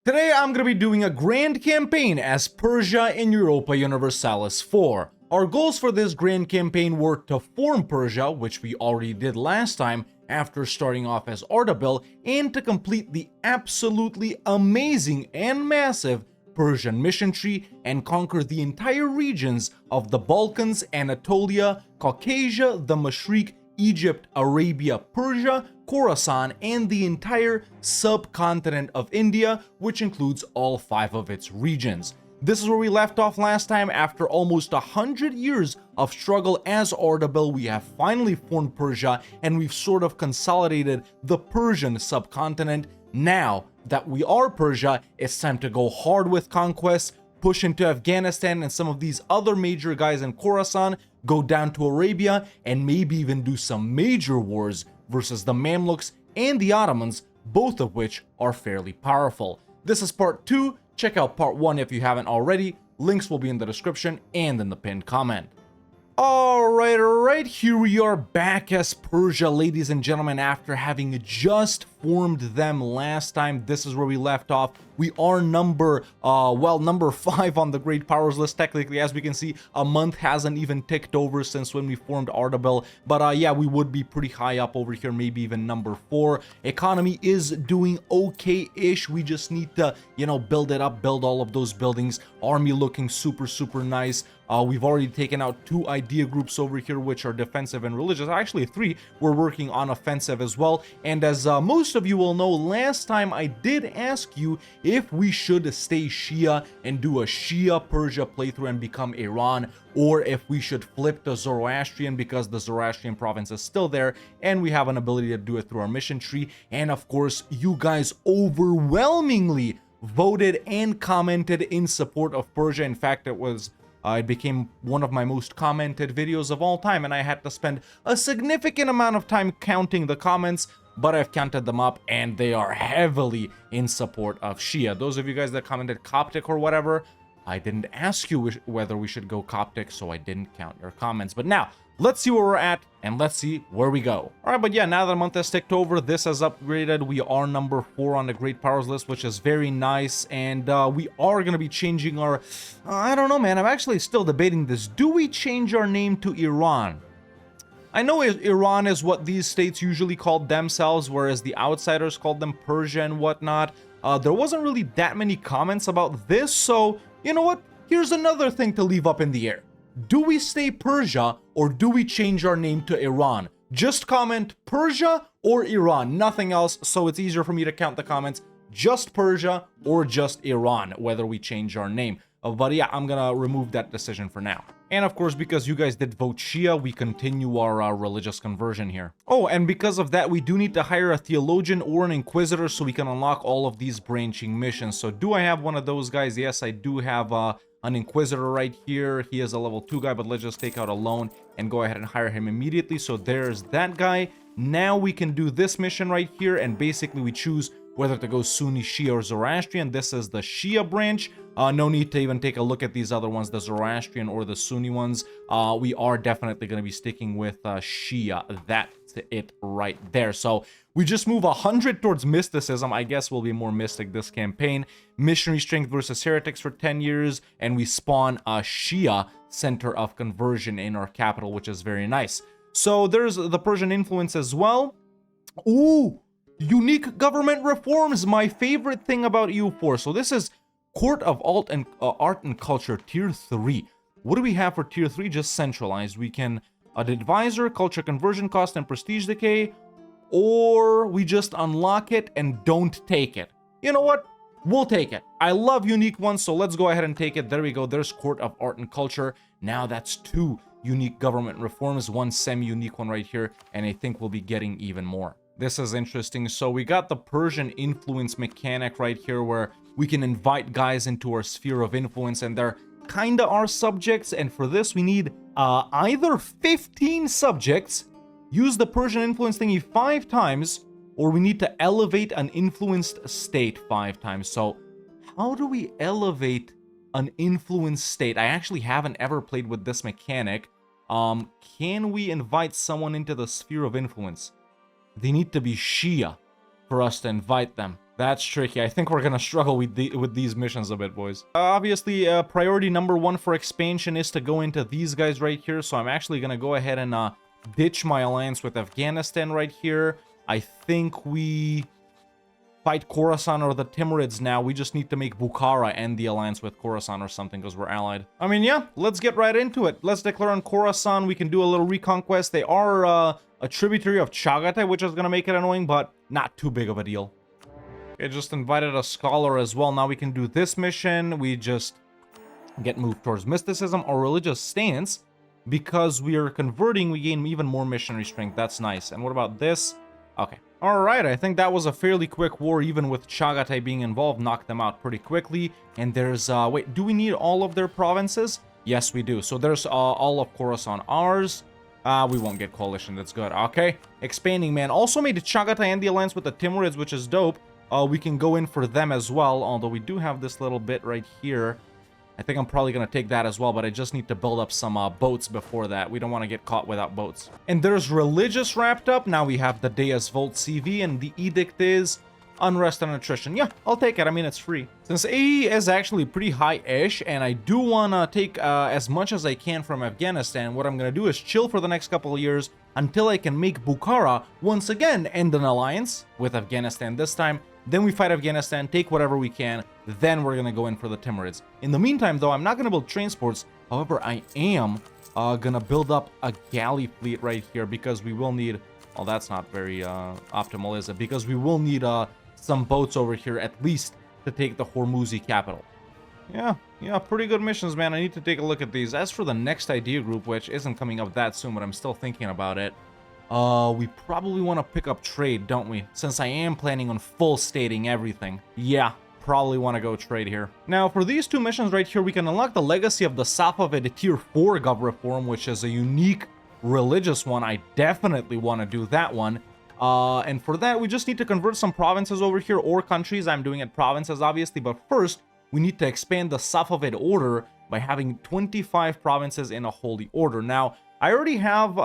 Today I'm going to be doing a grand campaign as Persia in Europa Universalis 4. Our goals for this grand campaign were to form Persia, which we already did last time after starting off as Ardabil, and to complete the absolutely amazing and massive Persian mission tree and conquer the entire regions of the Balkans, Anatolia, Caucasia, the Mashriq, Egypt, Arabia, Persia, Khorasan, and the entire subcontinent of India, which includes all 5 of its regions. This is where we left off last time. After almost 100 years of struggle as Ardabil, we have finally formed Persia, and we've sort of consolidated the Persian subcontinent. Now that we are Persia, it's time to go hard with conquests, push into Afghanistan and some of these other major guys in Khorasan, go down to Arabia, and maybe even do some major wars versus the Mamluks and the Ottomans, both of which are fairly powerful. This is part 2. Check out part 1 if you haven't already. Links will be in the description and in the pinned comment. Alright, here we are back as Persia, ladies and gentlemen, after having just formed them last time. This is where we left off. We are number 5 on the great powers list. Technically, as we can see, a month hasn't even ticked over since when we formed Ardabil, but yeah, we would be pretty high up over here, maybe even number 4. Economy is doing okay-ish. We just need to, build it up, build all of those buildings. Army looking super nice. We've already taken out 2 idea groups over here, which are defensive and religious. Actually, 3. We're working on offensive as well. And as most of you will know, last time I did ask you if we should stay Shia and do a Shia Persia playthrough and become Iran, or if we should flip to Zoroastrian because the Zoroastrian province is still there and we have an ability to do it through our mission tree. And of course, you guys overwhelmingly voted and commented in support of Persia. In fact, it became one of my most commented videos of all time, and I had to spend a significant amount of time counting the comments, but I've counted them up and they are heavily in support of Shia. Those of you guys that commented Coptic or whatever, I didn't ask you whether we should go Coptic, so I didn't count your comments. But now, let's see where we're at, and let's see where we go. Alright, but yeah, now that a month has ticked over, this has upgraded. We are number 4 on the Great Powers list, which is very nice, and we are going to be changing our... I don't know, man, I'm actually still debating this. Do we change our name to Iran? I know Iran is what these states usually call themselves, whereas the outsiders called them Persia and whatnot. There wasn't really that many comments about this, so you know what? Here's another thing to leave up in the air. Do we stay Persia or do we change our name to Iran? Just comment Persia or Iran, nothing else, so it's easier for me to count the comments. Just Persia or just Iran, whether we change our name. But yeah, I'm gonna remove that decision for now. And of course, because you guys did vote Shia, we continue our religious conversion here. Oh, and because of that, we do need to hire a theologian or an inquisitor so we can unlock all of these branching missions. So do I have one of those guys? Yes, I do have an inquisitor right here. He is a level 2 guy, but let's just take out a loan and go ahead and hire him immediately. So there's that guy. Now we can do this mission right here, and basically we choose whether to go Sunni, Shia, or Zoroastrian. This is the Shia branch. No need to even take a look at these other ones, the Zoroastrian or the Sunni ones. We are definitely going to be sticking with Shia. That's it right there. So we just move 100 towards mysticism. I guess we'll be more mystic this campaign. Missionary strength versus heretics for 10 years. And we spawn a Shia center of conversion in our capital, which is very nice. So there's the Persian influence as well. Ooh! Unique government reforms, my favorite thing about EU4. So this is Court of Art and Culture, Tier 3. What do we have for Tier 3? Just centralized. We can advisor, culture conversion cost, and prestige decay, or we just unlock it and don't take it. You know what? We'll take it. I love unique ones, so let's go ahead and take it. There we go. There's Court of Art and Culture. Now that's 2 unique government reforms, 1 semi-unique one right here, and I think we'll be getting even more. This is interesting. So we got the Persian influence mechanic right here where we can invite guys into our sphere of influence and they're kinda our subjects. And for this, we need either 15 subjects, use the Persian influence thingy 5 times, or we need to elevate an influenced state 5 times. So how do we elevate an influenced state? I actually haven't ever played with this mechanic. Can we invite someone into the sphere of influence? They need to be Shia for us to invite them. That's tricky. I think we're gonna struggle with these missions a bit, boys. Obviously, priority number 1 for expansion is to go into these guys right here. So I'm actually gonna go ahead and ditch my alliance with Afghanistan right here. I think we fight Khorasan or the Timurids now. We just need to make Bukhara end the alliance with Khorasan or something because we're allied. I mean, yeah, let's get right into it. Let's declare on Khorasan. We can do a little reconquest. They are a tributary of Chagatai, which is gonna make it annoying, but not too big of a deal. It just invited a scholar as well. Now we can do this mission. We just get moved towards mysticism or religious stance. Because we are converting, we gain even more missionary strength. That's nice. And what about this? Okay. Alright, I think that was a fairly quick war, even with Chagatai being involved. Knocked them out pretty quickly. And there's, wait, do we need all of their provinces? Yes, we do. So there's all of Khorasan ours. We won't get coalition. That's good. Okay. Expanding, man. Also made Chagatai end the alliance with the Timurids, which is dope. We can go in for them as well, although we do have this little bit right here. I think I'm probably going to take that as well, but I just need to build up some boats before that. We don't want to get caught without boats. And there's religious wrapped up. Now we have the Deus Volt CV, and the edict is unrest and attrition. Yeah, I'll take it. I mean, it's free. Since AE is actually pretty high-ish, and I do want to take as much as I can from Afghanistan, what I'm going to do is chill for the next couple of years until I can make Bukhara once again end an alliance with Afghanistan this time. Then we fight Afghanistan, take whatever we can, then we're gonna go in for the Timurids. In the meantime, though, I'm not gonna build transports. However, I am gonna build up a galley fleet right here because we will need... Well, that's not very optimal, is it? Because we will need some boats over here at least to take the Hormuzi capital. Yeah, pretty good missions, man. I need to take a look at these. As for the next idea group, which isn't coming up that soon, but I'm still thinking about it. We probably want to pick up trade, don't we? Since I am planning on full stating everything. Yeah, probably want to go trade here. Now, for these two missions right here, we can unlock the legacy of the Safavid Tier 4 Gov Reform, which is a unique religious one. I definitely want to do that one. And for that, we just need to convert some provinces over here, or countries. I'm doing it provinces, obviously, but first, we need to expand the Safavid order by having 25 provinces in a holy order. Now, I already have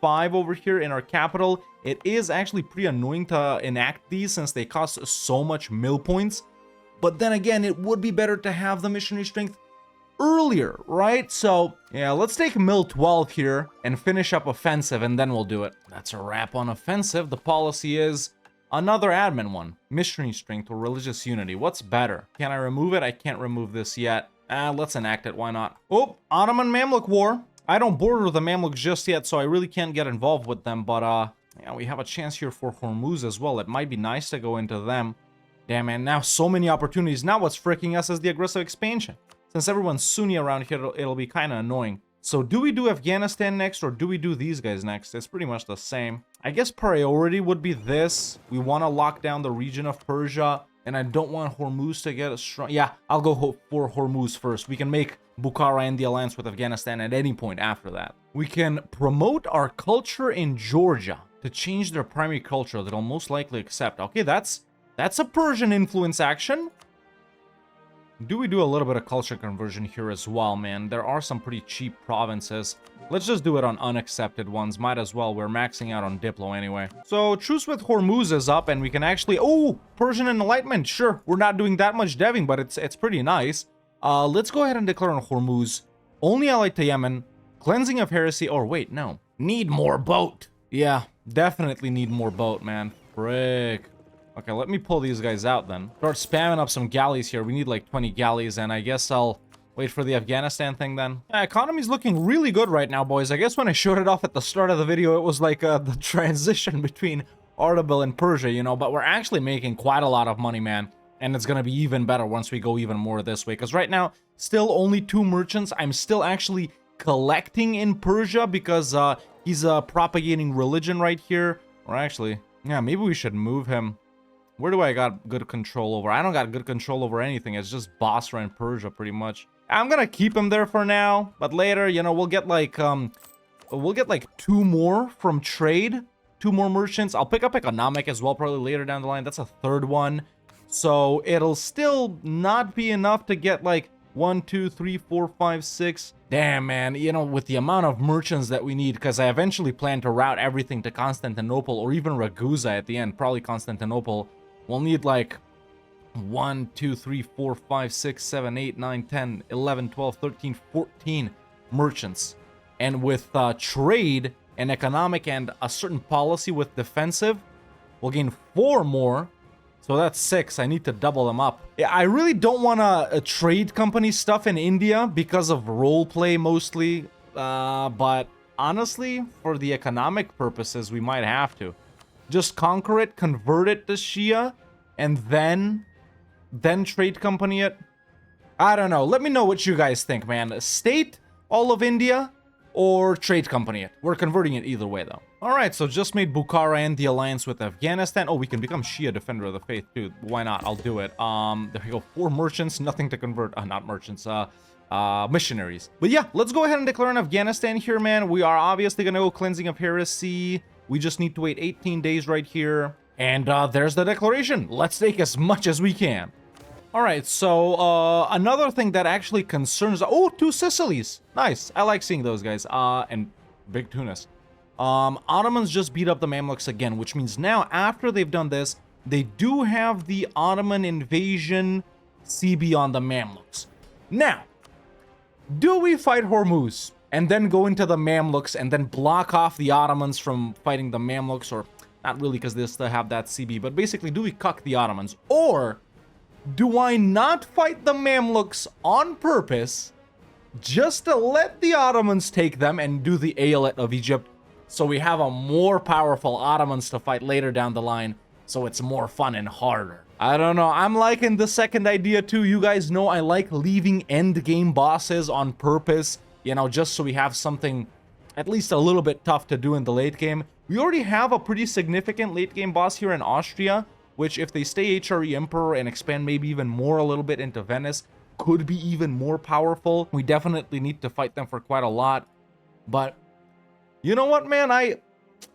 5 over here in our capital. It is actually pretty annoying to enact these since they cost so much mill points. But then again, it would be better to have the missionary strength earlier, right? So, yeah, let's take mill 12 here and finish up offensive, and then we'll do it. That's a wrap on offensive. The policy is another admin one. Missionary strength or religious unity. What's better? Can I remove it? I can't remove this yet. Let's enact it. Why not? Oh, Ottoman-Mamluk War. I don't border the Mamluks just yet, so I really can't get involved with them, but, yeah, we have a chance here for Hormuz as well. It might be nice to go into them. Damn, man, now so many opportunities. Now what's freaking us is the aggressive expansion. Since everyone's Sunni around here, it'll be kind of annoying. So do we do Afghanistan next, or do we do these guys next? It's pretty much the same. I guess priority would be this. We want to lock down the region of Persia, and I don't want Hormuz to get a strong... Yeah, I'll go for Hormuz first. We can make Bukhara end the alliance with Afghanistan at any point after that. We can promote our culture in Georgia to change their primary culture that I'll most likely accept. Okay, that's a Persian influence action. Do we do a little bit of culture conversion here as well, man? There are some pretty cheap provinces. Let's just do it on unaccepted ones. Might as well. We're maxing out on Diplo anyway. So, truce with Hormuz is up, and we can actually... Oh, Persian Enlightenment. Sure, we're not doing that much deving, but it's pretty nice. Let's go ahead and declare on Hormuz. Only allied to Yemen. Cleansing of heresy. Or wait, no. Need more boat. Yeah, definitely need more boat, man. Frick. Okay, let me pull these guys out then. Start spamming up some galleys here. We need like 20 galleys, and I guess I'll wait for the Afghanistan thing then. Yeah, economy's looking really good right now, boys. I guess when I showed it off at the start of the video, it was like the transition between Ardabil and Persia, you know, but we're actually making quite a lot of money, man. And it's gonna be even better once we go even more this way. Because right now, still only 2 merchants. I'm still actually collecting in Persia because he's propagating religion right here. Or actually, yeah, maybe we should move him. Where do I got good control over? I don't got good control over anything. It's just Basra and Persia, pretty much. I'm gonna keep him there for now, but later, you know, we'll get like 2 more from trade, 2 more merchants. I'll pick up economic as well, probably later down the line. That's a 3rd one, so it'll still not be enough to get like 1, 2, 3, 4, 5, 6. Damn, man, you know, with the amount of merchants that we need, because I eventually plan to route everything to Constantinople or even Ragusa at the end, probably Constantinople. We'll need like 1, 2, 3, 4, 5, 6, 7, 8, 9, 10, 11, 12, 13, 14 merchants. And with trade and economic and a certain policy with defensive, we'll gain 4 more. So that's 6. I need to double them up. Yeah, I really don't want to trade company stuff in India because of roleplay mostly. But honestly, for the economic purposes, we might have to. Just conquer it, convert it to Shia, and then trade company it. I don't know. Let me know what you guys think, man. State all of India or trade company it. We're converting it either way, though. All right, so just made Bukhara and the alliance with Afghanistan. Oh, we can become Shia Defender of the Faith, too. Why not? I'll do it. There we go. 4 merchants, nothing to convert. Not merchants, missionaries. But yeah, let's go ahead and declare in Afghanistan here, man. We are obviously going to go cleansing of heresy. We just need to wait 18 days right here. And there's the declaration. Let's take as much as we can. All right, so another thing that actually concerns... Oh, 2 Sicilies. Nice. I like seeing those guys. And big Tunis. Ottomans just beat up the Mamluks again, which means now, after they've done this, they do have the Ottoman invasion CB on the Mamluks. Now, do we fight Hormuz and then go into the Mamluks and then block off the Ottomans from fighting the Mamluks? Or not really, because they still have that CB, but basically, do we cuck the Ottomans? Or do I not fight the Mamluks on purpose just to let the Ottomans take them and do the Aeolate of Egypt, so we have a more powerful Ottomans to fight later down the line, so it's more fun and harder? I don't know. I'm liking the second idea too. You guys know I like leaving endgame bosses on purpose, you know, just so we have something at least a little bit tough to do in the late game. We already have a pretty significant late game boss here in Austria, which if they stay HRE Emperor and expand maybe even more a little bit into Venice, could be even more powerful. We definitely need to fight them for quite a lot. But you know what, man?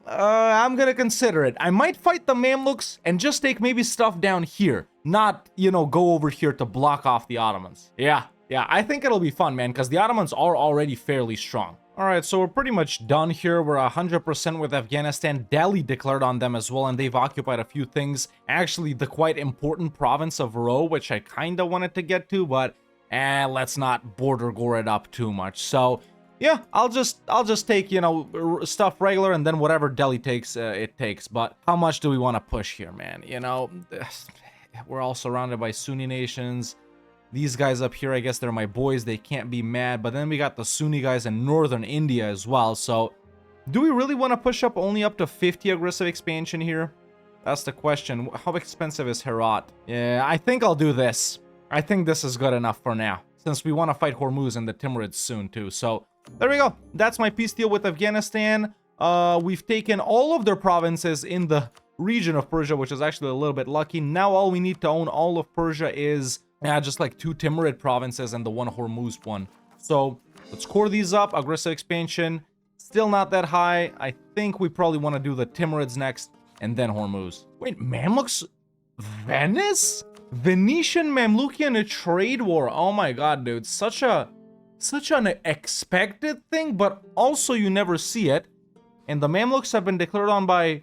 I'm gonna consider it. I might fight the Mamluks and just take maybe stuff down here, not, you know, go over here to block off the Ottomans. Yeah, I think it'll be fun, man, because the Ottomans are already fairly strong. All right, so we're pretty much done here. We're 100% with Afghanistan. Delhi declared on them as well, and they've occupied a few things. Actually, the quite important province of Ro, which I kind of wanted to get to, but let's not border gore it up too much. So yeah, I'll just take, you know, stuff regular, and then whatever Delhi takes, it takes. But how much do we want to push here, man? You know, we're all surrounded by Sunni nations. These guys up here, I guess they're my boys. They can't be mad. But then we got the Sunni guys in northern India as well. So do we really want to push up only up to 50 aggressive expansion here? That's the question. How expensive is Herat? Yeah, I think I'll do this. I think this is good enough for now, since we want to fight Hormuz and the Timurids soon too. So there we go. That's my peace deal with Afghanistan. We've taken all of their provinces in the region of Persia, which is actually a little bit lucky. Now all we need to own all of Persia is just like 2 Timurid provinces and the 1 Hormuz one. So let's core these up. Aggressive expansion, still not that high. I think we probably want to do the Timurids next and then Hormuz. Wait, Mamluks? Venice? Venetian Mamlukian trade war. Oh my god, dude. Such an expected thing, but also you never see it. And the Mamluks have been declared on by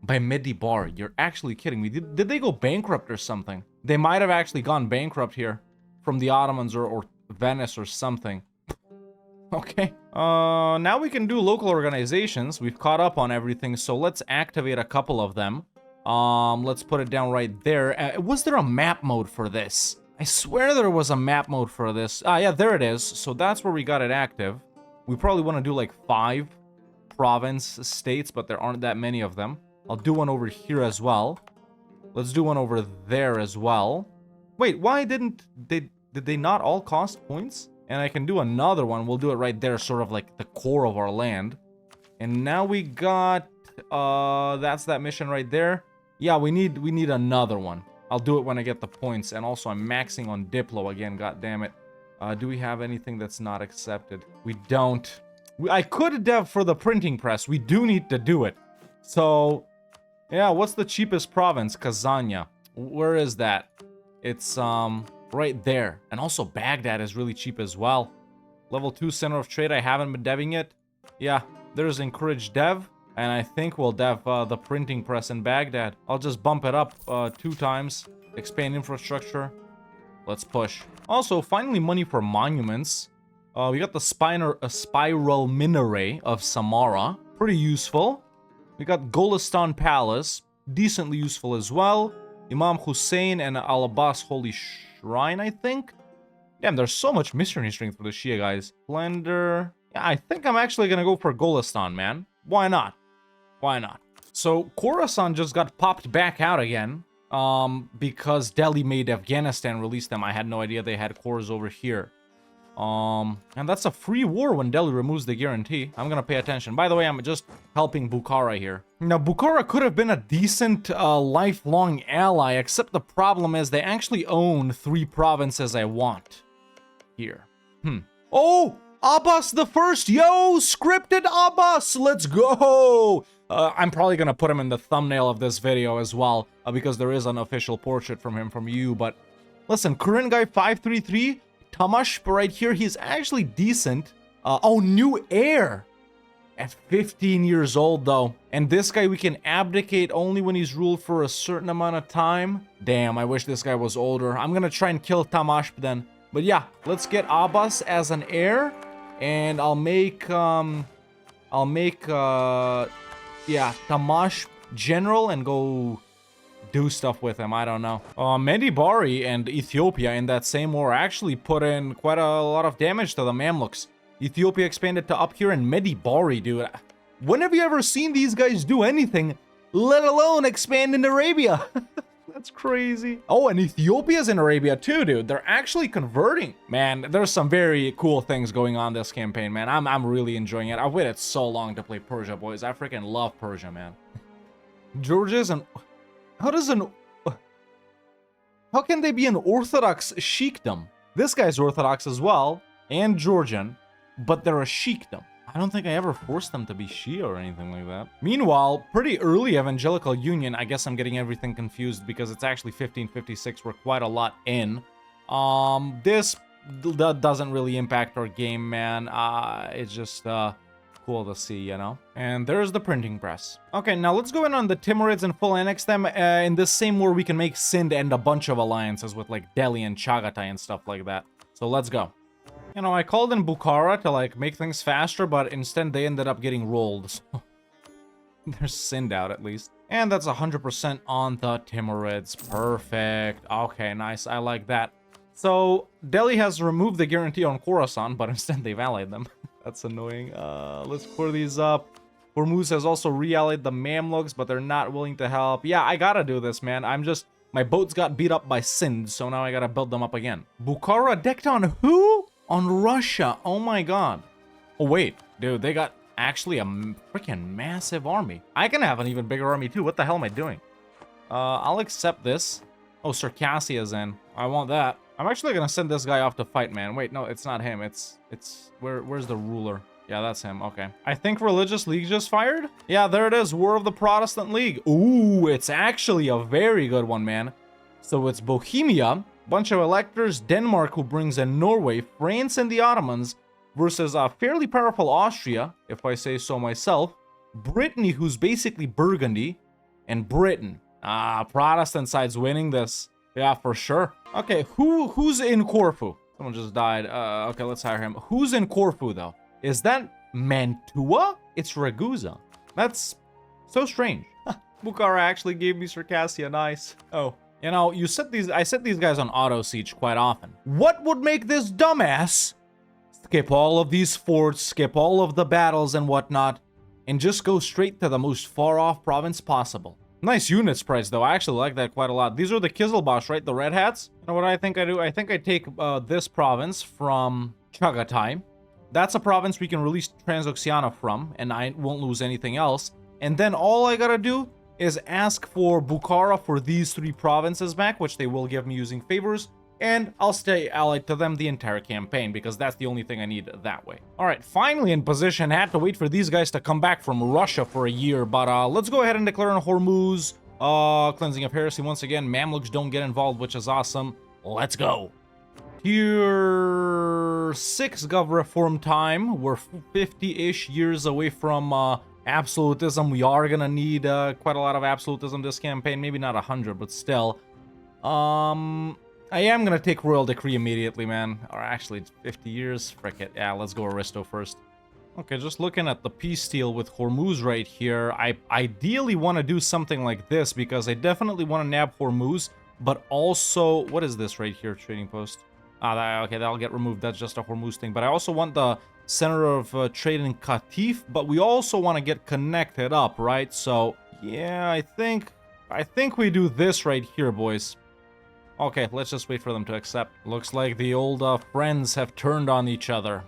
Medibar. You're actually kidding me. Did they go bankrupt or something? They might have actually gone bankrupt here from the Ottomans or Venice or something. Okay. Now we can do local organizations. We've caught up on everything, so let's activate a couple of them. Let's put it down right there. Was there a map mode for this? I swear there was a map mode for this. Yeah, there it is. So that's where we got it active. We probably want to do like 5 province states, but there aren't that many of them. I'll do one over here as well. Let's do one over there as well. Wait, why did they not all cost points? And I can do another one. We'll do it right there, sort of like the core of our land. And now we got that's that mission right there. Yeah, we need another one. I'll do it when I get the points. And also I'm maxing on Diplo again, god damn it. Do we have anything that's not accepted? We don't. I could dev for the printing press. We do need to do it. So yeah, what's the cheapest province? Kazania. Where is that? It's right there. And also Baghdad is really cheap as well. Level 2 center of trade. I haven't been deving it. Yeah, there's encourage dev. And I think we'll dev the printing press in Baghdad. I'll just bump it up 2 times. expand infrastructure. Let's push. Also, finally money for monuments. We got the spiral minaret of Samara. Pretty useful. We got Golistan Palace. Decently useful as well. Imam Hussein and Al Abbas Holy Shrine, I think. Damn, there's so much missionary strength for the Shia guys. Splendor. Yeah, I think I'm actually gonna go for Golistan, man. Why not? Why not? So, Khorasan just got popped back out again. Because Delhi made Afghanistan release them. I had no idea they had cores over here. And that's a free war when Delhi removes the guarantee. I'm gonna pay attention. By the way, I'm just helping Bukhara here. Now, Bukhara could have been a decent, lifelong ally, except the problem is they actually own 3 provinces I want. Here. Oh! Abbas the First! Yo! Scripted Abbas! Let's go! I'm probably gonna put him in the thumbnail of this video as well, because there is an official portrait from him from you, but... Listen, current guy 533... Tamash right here, he's actually decent. Oh, new heir. At 15 years old, though. And this guy we can abdicate only when he's ruled for a certain amount of time. Damn, I wish this guy was older. I'm gonna try and kill Tamash then. But yeah, let's get Abbas as an heir. And I'll make, yeah, Tamash general and go... do stuff with him. I don't know. Medibari and Ethiopia in that same war actually put in quite a lot of damage to the Mamluks. Ethiopia expanded to up here, and Medibari, dude. When have you ever seen these guys do anything, let alone expand in Arabia? That's crazy. Oh, and Ethiopia's in Arabia too, dude. They're actually converting. Man, there's some very cool things going on this campaign, man. I'm really enjoying it. I've waited so long to play Persia, boys. I freaking love Persia, man. Georgia's an... How can they be an Orthodox sheikdom? This guy's Orthodox as well, and Georgian, but they're a sheikdom. I don't think I ever forced them to be Shia or anything like that. Meanwhile, pretty early Evangelical Union, I guess I'm getting everything confused because it's actually 1556. We're quite a lot in. This doesn't really impact our game, man. It's just, cool to see, you know? And there's the printing press. Okay, now let's go in on the Timurids and full annex them. In this same war, we can make Sind and a bunch of alliances with, like, Delhi and Chagatai and stuff like that. So let's go. You know, I called in Bukhara to, like, make things faster, but instead they ended up getting rolled. So there's Sind out, at least. And that's 100% on the Timurids. Perfect. Okay, nice. I like that. So, Delhi has removed the guarantee on Khorasan, but instead they've allied them. That's annoying. Let's clear these up. Hormuz has also re-allied the Mamluks, but they're not willing to help. Yeah, I gotta do this, man. My boats got beat up by Sind, so now I gotta build them up again. Bukhara decked on who? On Russia. Oh my god. Oh, wait. Dude, they got actually a freaking massive army. I can have an even bigger army, too. What the hell am I doing? I'll accept this. Oh, Circassia's in. I want that. I'm actually gonna send this guy off to fight, man. Wait, no, it's not him. Where's the ruler? Yeah, that's him. Okay. I think Religious League just fired? Yeah, there it is. War of the Protestant League. Ooh, it's actually a very good one, man. So it's Bohemia, bunch of electors, Denmark, who brings in Norway, France, and the Ottomans, versus a fairly powerful Austria, if I say so myself, Brittany, who's basically Burgundy, and Britain. Protestant side's winning this. Yeah, for sure. Okay, who's in Corfu? Someone just died. Okay, let's hire him. Who's in Corfu, though? Is that Mantua? It's Ragusa. That's so strange. Bukhara actually gave me Circassia. Nice. Oh, you know, I set these guys on auto siege quite often. What would make this dumbass skip all of these forts, skip all of the battles and whatnot, and just go straight to the most far-off province possible? Nice units price, though. I actually like that quite a lot. These are the Kizilbash, right? The red hats. You know what I think I do? I think I take this province from Chagatai. That's a province we can release Transoxiana from, and I won't lose anything else. And then all I gotta do is ask for Bukhara for these 3 provinces back, which they will give me using favors, and I'll stay allied to them the entire campaign, because that's the only thing I need that way. Alright, finally in position. Had to wait for these guys to come back from Russia for a year, but let's go ahead and declare on Hormuz. Cleansing of heresy once again. Mamluks don't get involved, which is awesome. Let's go. Tier 6 Gov reform time. We're 50-ish years away from absolutism. We are gonna need quite a lot of absolutism this campaign. Maybe not 100, but still. I am gonna take Royal Decree immediately, man. Or actually, it's 50 years. Frick it. Yeah, let's go Aristo first. Okay, just looking at the peace deal with Hormuz right here, I ideally want to do something like this because I definitely want to nab Hormuz, but also, what is this right here, trading post? Okay, that'll get removed. That's just a Hormuz thing. But I also want the center of trade in Qatif, but we also want to get connected up, right? So, yeah, I think we do this right here, boys. Okay, let's just wait for them to accept. Looks like the old friends have turned on each other.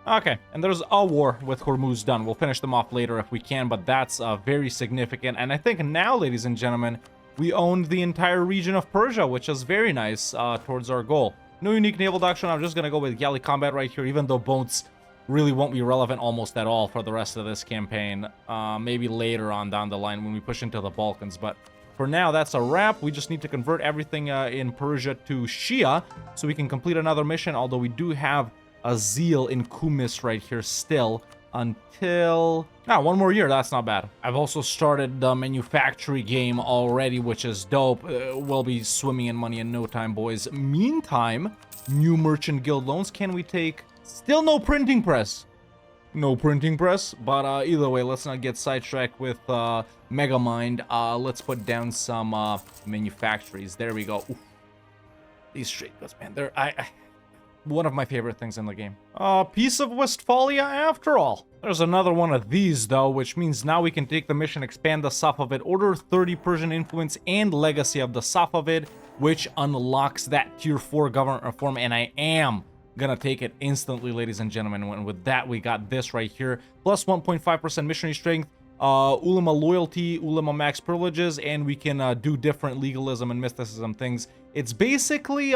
Okay, and there's a war with Hormuz done. We'll finish them off later if we can, but that's very significant. And I think now, ladies and gentlemen, we owned the entire region of Persia, which is very nice towards our goal. No unique naval doctrine. I'm just going to go with galley combat right here, even though boats really won't be relevant almost at all for the rest of this campaign. Maybe later on down the line when we push into the Balkans, but for now, that's a wrap. We just need to convert everything in Persia to Shia so we can complete another mission, although we do have a zeal in Kumis right here still until... one more year. That's not bad. I've also started the manufactory game already, which is dope. We'll be swimming in money in no time, boys. Meantime, new merchant guild loans. Can we take... Still no printing press. No printing press, but either way, let's not get sidetracked with Megamind. Let's put down some manufactories. There we go. Oof. These trade goods, man, they're one of my favorite things in the game. Piece of Westphalia after all. There's another one of these though, which means now we can take the mission, expand the Safavid, order 30 Persian influence and legacy of the Safavid, which unlocks that tier 4 government reform, and I am gonna take it instantly, ladies and gentlemen. And with that, we got this right here. Plus 1.5% missionary strength, ulama loyalty, ulama max privileges, and we can do different legalism and mysticism things. It's basically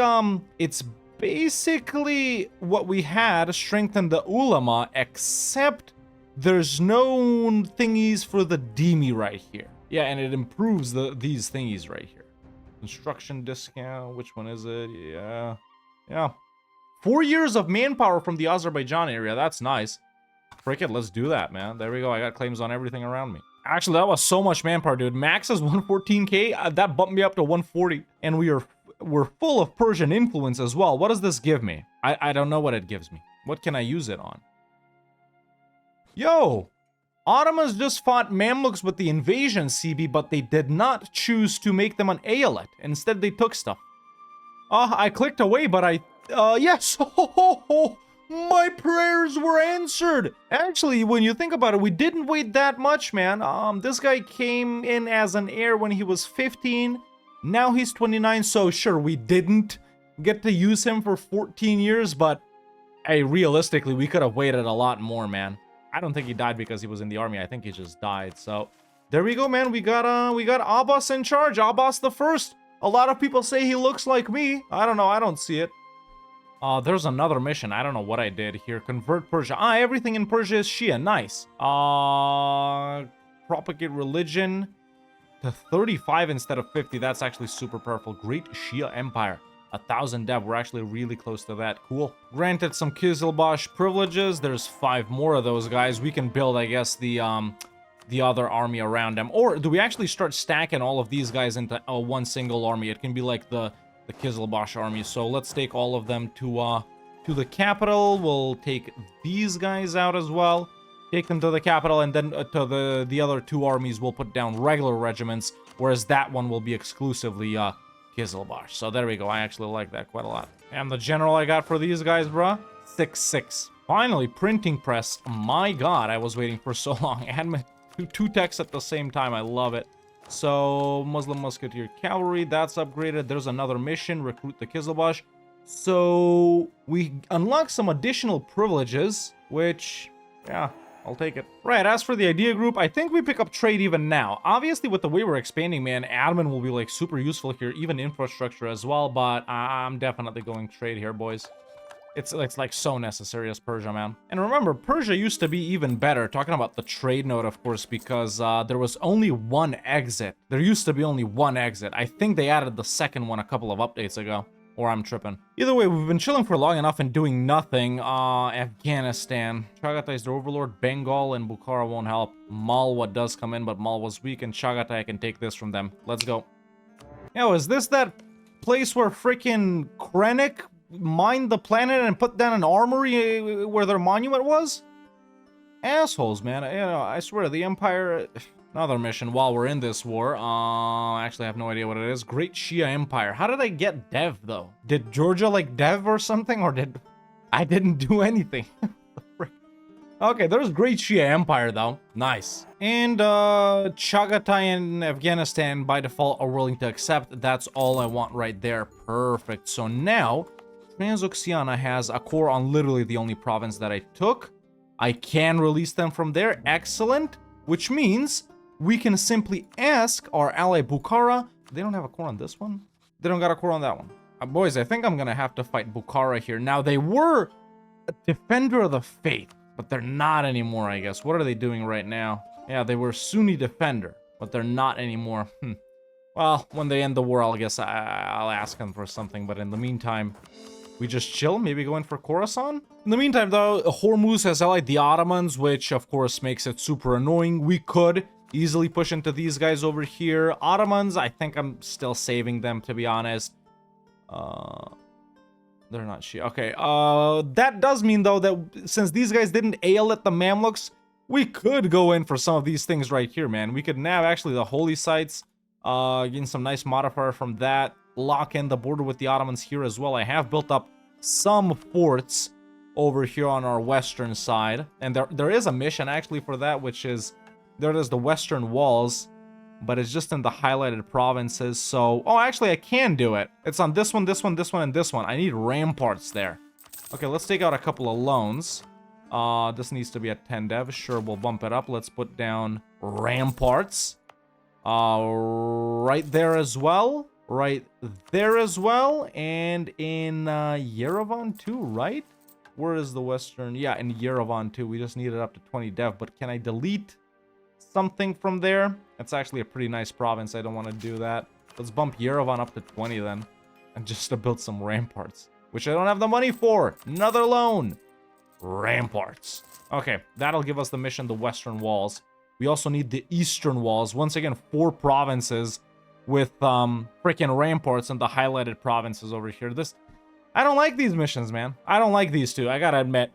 what we had, strengthen the ulama, except there's no thingies for the demi right here. Yeah, and it improves these thingies right here. Construction discount, which one is it? Yeah. 4 years of manpower from the Azerbaijan area. That's nice. Frick it, let's do that, man. There we go. I got claims on everything around me. Actually, that was so much manpower, dude. Max is 114k. That bumped me up to 140. And we're full of Persian influence as well. What does this give me? I don't know what it gives me. What can I use it on? Yo! Ottomans just fought Mamluks with the invasion, CB, but they did not choose to make them an eyalet. Instead, they took stuff. I clicked away, but yes! My prayers were answered! Actually, when you think about it, we didn't wait that much, man. This guy came in as an heir when he was 15. Now he's 29, so sure, we didn't get to use him for 14 years, but hey, realistically, we could have waited a lot more, man. I don't think he died because he was in the army. I think he just died, so there we go, man. We got Abbas in charge, Abbas the First. A lot of people say he looks like me. I don't know, I don't see it. There's another mission. I don't know what I did here. Convert Persia. Everything in Persia is Shia. Nice. Propagate religion to 35 instead of 50. That's actually super powerful. Great Shia Empire. 1,000 dev. We're actually really close to that. Cool. Granted some Kizilbash privileges. There's 5 more of those guys. We can build, I guess, the other army around them. Or do we actually start stacking all of these guys into one single army? It can be like the Kizilbash army. So let's take all of them to the capital. We'll take these guys out as well. Take them to the capital, and then to the other 2 armies we'll put down regular regiments, whereas that one will be exclusively Kizilbash. So there we go. I actually like that quite a lot. And the general I got for these guys, bruh, 6-6. Finally, printing press. My god, I was waiting for so long. I had my two texts at the same time. I love it. So, Muslim Musketeer Cavalry, that's upgraded. There's another mission, recruit the Kizilbash. So, we unlock some additional privileges, which, yeah, I'll take it. Right, as for the idea group, I think we pick up trade even now. Obviously, with the way we're expanding, man, admin will be, like, super useful here, even infrastructure as well, but I'm definitely going trade here, boys. It's like so necessary as Persia, man. And remember, Persia used to be even better. Talking about the trade node, of course, because there was only one exit. There used to be only one exit. I think they added the second one a couple of updates ago. Or I'm tripping. Either way, we've been chilling for long enough and doing nothing. Afghanistan. Chagatai is the overlord. Bengal and Bukhara won't help. Malwa does come in, but Malwa's weak. And Chagatai, I can take this from them. Let's go. Yo, is this that place where freaking Krennic mined the planet and put down an armory where their monument was? Assholes, man. You know, I swear, the Empire... Another mission while we're in this war. Actually, I have no idea what it is. Great Shia Empire. How did I get Dev, though? Did Georgia like Dev or something? Or did... I didn't do anything. Okay, there's Great Shia Empire, though. Nice. And, Chagatai and Afghanistan, by default, are willing to accept. That's all I want right there. Perfect. So now, Transoxiana has a core on literally the only province that I took. I can release them from there. Excellent. Which means we can simply ask our ally Bukhara. They don't have a core on this one? They don't got a core on that one. Boys, I think I'm gonna have to fight Bukhara here. Now, they were a defender of the faith, but they're not anymore, I guess. What are they doing right now? Yeah, they were Sunni defender, but they're not anymore. Well, when they end the war, I guess I'll ask them for something. But in the meantime, we just chill, maybe go in for Khorasan? In the meantime, though, Hormuz has allied the Ottomans, which, of course, makes it super annoying. We could easily push into these guys over here. Ottomans, I think I'm still saving them, to be honest. They're not Shia. Okay, that does mean, though, that since these guys didn't ale at the Mamluks, we could go in for some of these things right here, man. We could nab, actually, the holy sites, gain some nice modifier from that, lock in the border with the Ottomans here as well. I have built up some forts over here on our western side, and there is a mission, actually, for that, which is, there it is, the western walls, but it's just in the highlighted provinces. So, oh, actually, I can do it. It's on this one, this one, this one, and this one. I need ramparts there. Okay, let's take out a couple of loans. This needs to be at 10 dev. Sure, we'll bump it up. Let's put down ramparts. Right there as well. Right there as well. And in Yerevan too, right? Where is the western? Yeah, in Yerevan too. We just need it up to 20 dev. But can I delete something from there? It's actually a pretty nice province. I don't want to do that. Let's bump Yerevan up to 20 then. And just to build some ramparts, which I don't have the money for. Another loan. Ramparts. Okay, that'll give us the mission, the western walls. We also need the eastern walls. Once again, 4 provinces with freaking ramparts and the highlighted provinces over here. I don't like these missions, man. I don't like these two. I gotta admit.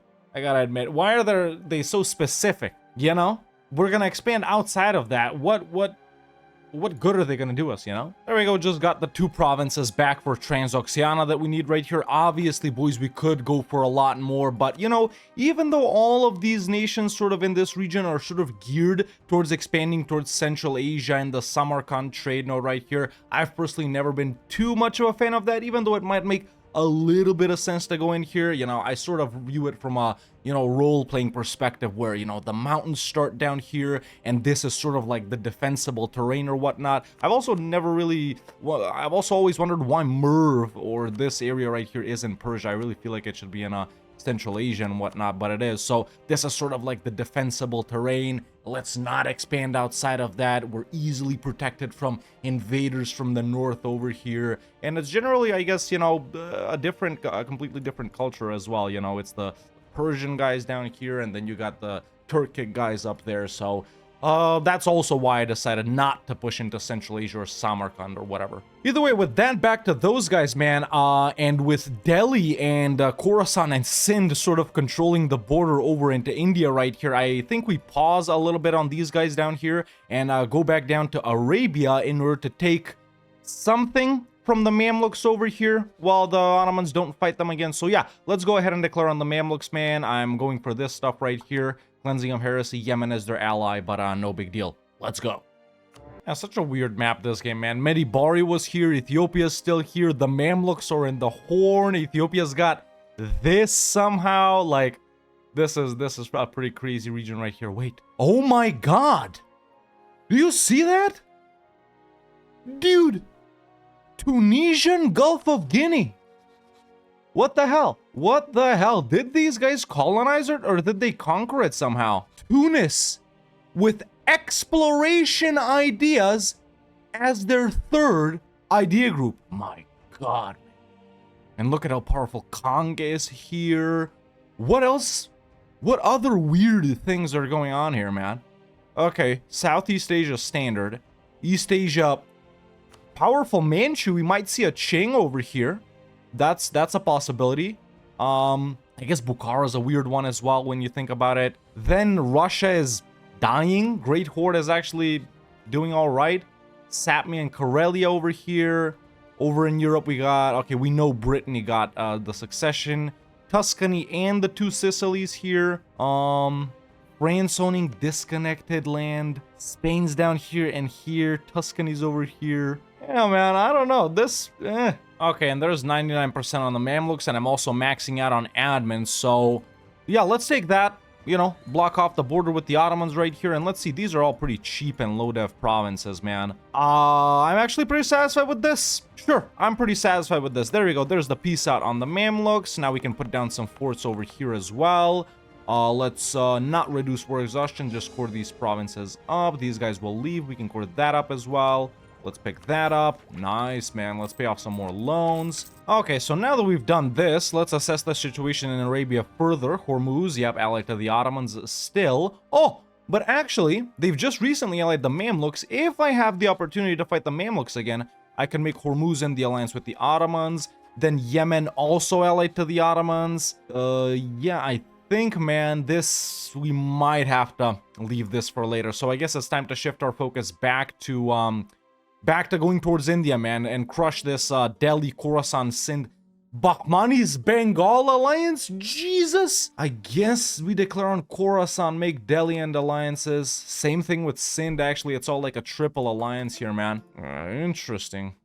Why are they so specific? You know? We're gonna expand outside of that. What good are they gonna do us, you know? There we go, just got the 2 provinces back for Transoxiana that we need right here. Obviously, boys, we could go for a lot more, but, you know, even though all of these nations sort of in this region are sort of geared towards expanding towards Central Asia and the Samarkand trade node right here, I've personally never been too much of a fan of that, even though it might make a little bit of sense to go in here. You know, I sort of view it from a, you know, role-playing perspective where, you know, the mountains start down here and this is sort of like the defensible terrain or whatnot. I've also always wondered why Merv or this area right here is in Persia. I really feel like it should be in Central Asia and whatnot, but it is. So this is sort of like the defensible terrain. Let's not expand outside of that. We're easily protected from invaders from the north over here. And it's generally, I guess, you know, a completely different culture as well. You know, it's the Persian guys down here, and then you got the Turkic guys up there. So that's also why I decided not to push into Central Asia or Samarkand or whatever. Either way, with that, back to those guys, man, and with Delhi and Khorasan and Sindh sort of controlling the border over into India right here, I think we pause a little bit on these guys down here and go back down to Arabia in order to take something from the Mamluks over here while the Ottomans don't fight them again. So yeah, let's go ahead and declare on the Mamluks, man. I'm going for this stuff right here. Cleansing of Heresy, Yemen is their ally, but no big deal. Let's go. Yeah, such a weird map, this game, man. Medibari was here, Ethiopia's still here, the Mamluks are in the Horn, Ethiopia's got this somehow. Like, this is a pretty crazy region right here. Wait. Oh my god! Do you see that? Dude! Tunisian Gulf of Guinea! What the hell? What the hell? Did these guys colonize it or did they conquer it somehow? Tunis with exploration ideas as their 3rd idea group. My god. And look at how powerful Conga is here. What else? What other weird things are going on here, man? Okay, Southeast Asia standard. East Asia powerful Manchu. We might see a Qing over here. That's a possibility. I guess Bukhara is a weird one as well when you think about it. Then Russia is dying. Great Horde is actually doing all right. Sapmi and Karelia over here. Over in Europe, we got, okay, we know Brittany got the succession. Tuscany and the two Sicilies here. France owning disconnected land. Spain's down here and here. Tuscany's over here. Yeah, man, I don't know. This, Okay, and there's 99% on the Mamluks, and I'm also maxing out on admin, so yeah, let's take that, you know, block off the border with the Ottomans right here, and let's see, these are all pretty cheap and low-dev provinces, man. I'm actually pretty satisfied with this. Sure, I'm pretty satisfied with this. There we go, there's the peace out on the Mamluks. Now we can put down some forts over here as well. Let's not reduce war exhaustion, just core these provinces up. These guys will leave, we can core that up as well. Let's pick that up. Nice, man. Let's pay off some more loans. Okay, so now that we've done this, let's assess the situation in Arabia further. Hormuz, yep, allied to the Ottomans still. Oh, but actually, they've just recently allied the Mamluks. If I have the opportunity to fight the Mamluks again, I can make Hormuz in the alliance with the Ottomans. Then Yemen also allied to the Ottomans. Yeah, I think, man, this, we might have to leave this for later. So I guess it's time to shift our focus back to going towards India, man, and crush this Delhi, Khorasan, Sindh, Bahmani's Bengal alliance? Jesus! I guess we declare on Khorasan, make Delhi and alliances. Same thing with Sindh, actually. It's all like a triple alliance here, man. Interesting.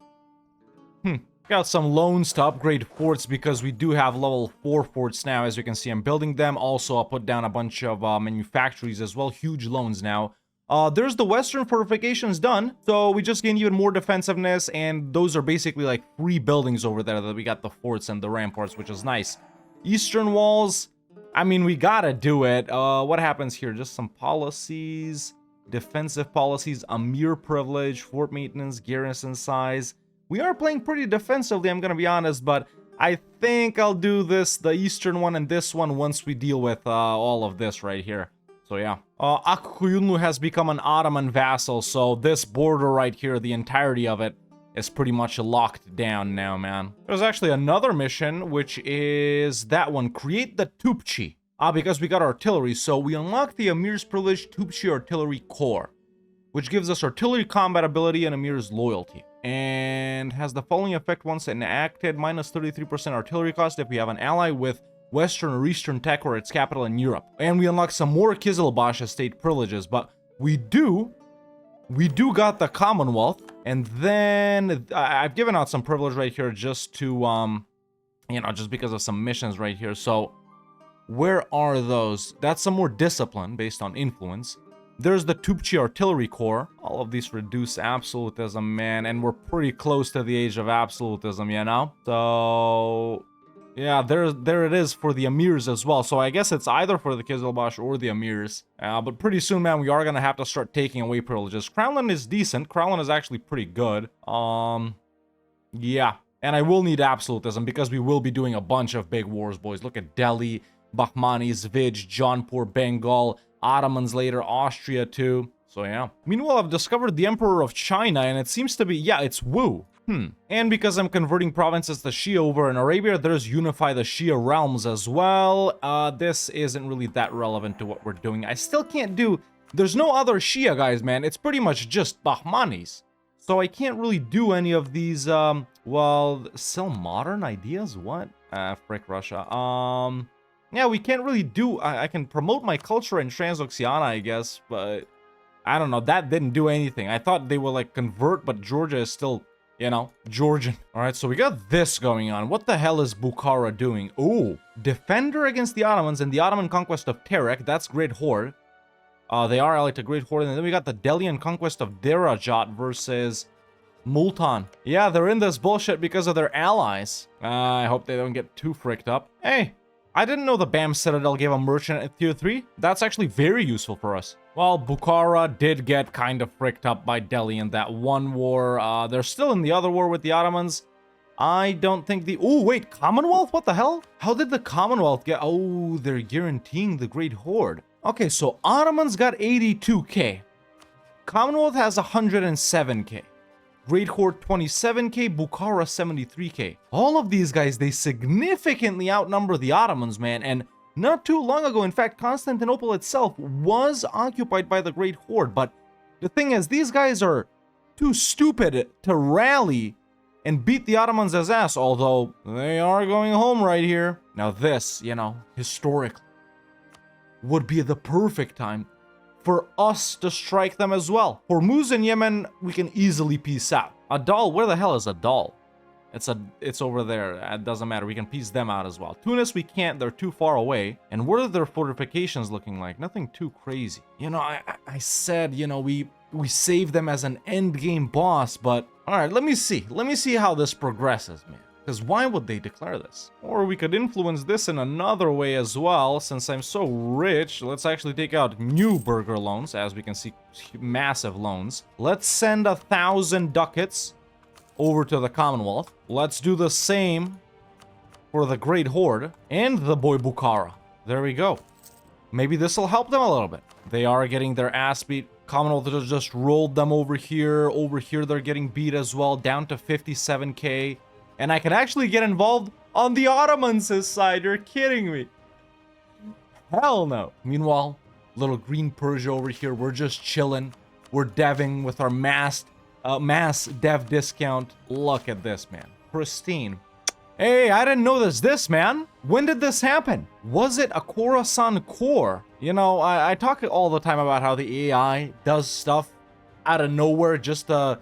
Got some loans to upgrade forts because we do have level 4 forts now. As you can see, I'm building them. Also, I'll put down a bunch of manufactories as well. Huge loans now. There's the western fortifications done, so we just gain even more defensiveness, and those are basically like free buildings over there that we got the forts and the ramparts, which is nice. Eastern walls, I mean, we gotta do it. What happens here? Just some policies, defensive policies, Amir privilege, fort maintenance, garrison size. We are playing pretty defensively, I'm gonna be honest, but I think I'll do this, the eastern one and this one, once we deal with all of this right here. So yeah, Akkuyunlu has become an Ottoman vassal, so this border right here, the entirety of it, is pretty much locked down now, man. There's actually another mission, which is that one, create the Tupchi. Because we got artillery, so we unlock the Amir's privileged Tupchi artillery corps, which gives us artillery combat ability and Amir's loyalty. And has the following effect once enacted, minus 33% artillery cost if we have an ally with Western or Eastern tech or its capital in Europe. And we unlock some more Kizilbash state privileges, but we do got the Commonwealth, and then I've given out some privilege right here just to, you know, just because of some missions right here. So where are those? That's some more discipline based on influence. There's the Tupchi artillery corps. All of these reduce absolutism, man, and we're pretty close to the age of absolutism, you know? So yeah, there it is for the Amirs as well. So I guess it's either for the Kizilbash or the Amirs. But pretty soon, man, we are going to have to start taking away privileges. Crownland is decent. Crownland is actually pretty good. Yeah. And I will need absolutism because we will be doing a bunch of big wars, boys. Look at Delhi, Bahmanis, Vij, Jaunpur, Bengal, Ottomans later, Austria too. So yeah. Meanwhile, I've discovered the Emperor of China, and it seems to be, yeah, it's Wu. And because I'm converting provinces to Shia over in Arabia, there's unify the Shia realms as well. This isn't really that relevant to what we're doing. I still can't do, there's no other Shia guys, man. It's pretty much just Bahmanis. So I can't really do any of these, well, sell modern ideas? What? Frick Russia. Yeah, we can't really do, I can promote my culture in Transoxiana, I guess, but I don't know, that didn't do anything. I thought they would like convert, but Georgia is still, you know, Georgian. All right, so we got this going on. What the hell is Bukhara doing? Ooh, defender against the Ottomans and the Ottoman conquest of Terek. That's Great Horde. They are allied to Great Horde. And then we got the Delian conquest of Derajat versus Multan. Yeah, they're in this bullshit because of their allies. I hope they don't get too fricked up. Hey, I didn't know the BAM Citadel gave a merchant at tier 3. That's actually very useful for us. Well, Bukhara did get kind of fricked up by Delhi in that one war. They're still in the other war with the Ottomans. I don't think the... Oh, wait, Commonwealth? What the hell? How did the Commonwealth get... Oh, they're guaranteeing the Great Horde. Okay, so Ottomans got 82k. Commonwealth has 107k. Great Horde 27k, Bukhara 73k. All of these guys, they significantly outnumber the Ottomans, man, and not too long ago, in fact, Constantinople itself was occupied by the Great Horde, but the thing is, these guys are too stupid to rally and beat the Ottomans' ass, although they are going home right here. Now this, you know, historically, would be the perfect time for us to strike them as well. Hormuz and Yemen, we can easily peace out. Adal, where the hell is Adal? It's over there. It doesn't matter. We can piece them out as well. Tunis, we can't. They're too far away. And what are their fortifications looking like? Nothing too crazy. You know, I said, you know, we save them as an end game boss, but all right, let me see. Let me see how this progresses, man. Because why would they declare this? Or we could influence this in another way as well. Since I'm so rich, let's actually take out new burger loans. As we can see, massive loans. Let's send 1,000 ducats over to the Commonwealth. Let's do the same for the Great Horde and the boy Bukhara. There we go. Maybe this will help them a little bit. They are getting their ass beat. Commonwealth just rolled them over here. Over here, they're getting beat as well, down to 57k. And I can actually get involved on the Ottomans' side. You're kidding me. Hell no. Meanwhile, little green Persia over here, we're just chilling. We're deving with our mass dev discount. Look at this, man. Pristine. Hey, I didn't know this, man. When did this happen? Was it a Khorasan core? You know, I talk all the time about how the AI does stuff out of nowhere just to,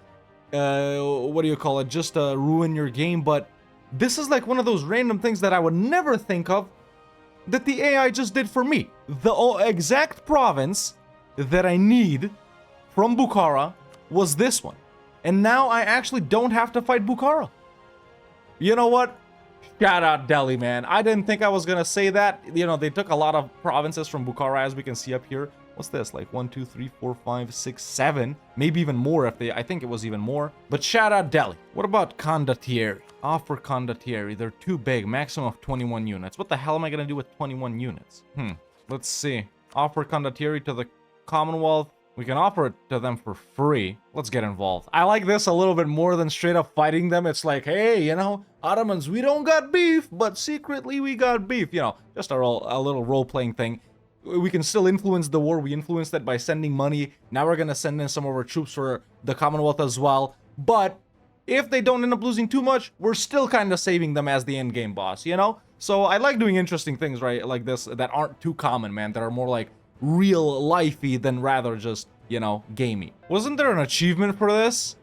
what do you call it? Just to ruin your game. But this is like one of those random things that I would never think of that the AI just did for me. The exact province that I need from Bukhara was this one. And now I actually don't have to fight Bukhara. You know what? Shout out Delhi, man. I didn't think I was gonna say that. You know, they took a lot of provinces from Bukhara, as we can see up here. What's this? Like 1, 2, 3, 4, 5, 6, 7. Maybe even more if they... I think it was even more. But shout out Delhi. What about Condottieri? Offer Condottieri. They're too big. Maximum of 21 units. What the hell am I gonna do with 21 units? Let's see. Offer Condottieri to the Commonwealth. We can offer it to them for free. Let's get involved. I like this a little bit more than straight up fighting them. It's like, hey, you know, Ottomans, we don't got beef, but secretly we got beef. You know, just a little role-playing thing. We can still influence the war. We influenced it by sending money. Now we're going to send in some of our troops for the Commonwealth as well. But if they don't end up losing too much, we're still kind of saving them as the end game boss, you know? So I like doing interesting things, right, like this that aren't too common, man, that are more like real lifey than rather just, you know, gamey. Wasn't there an achievement for this?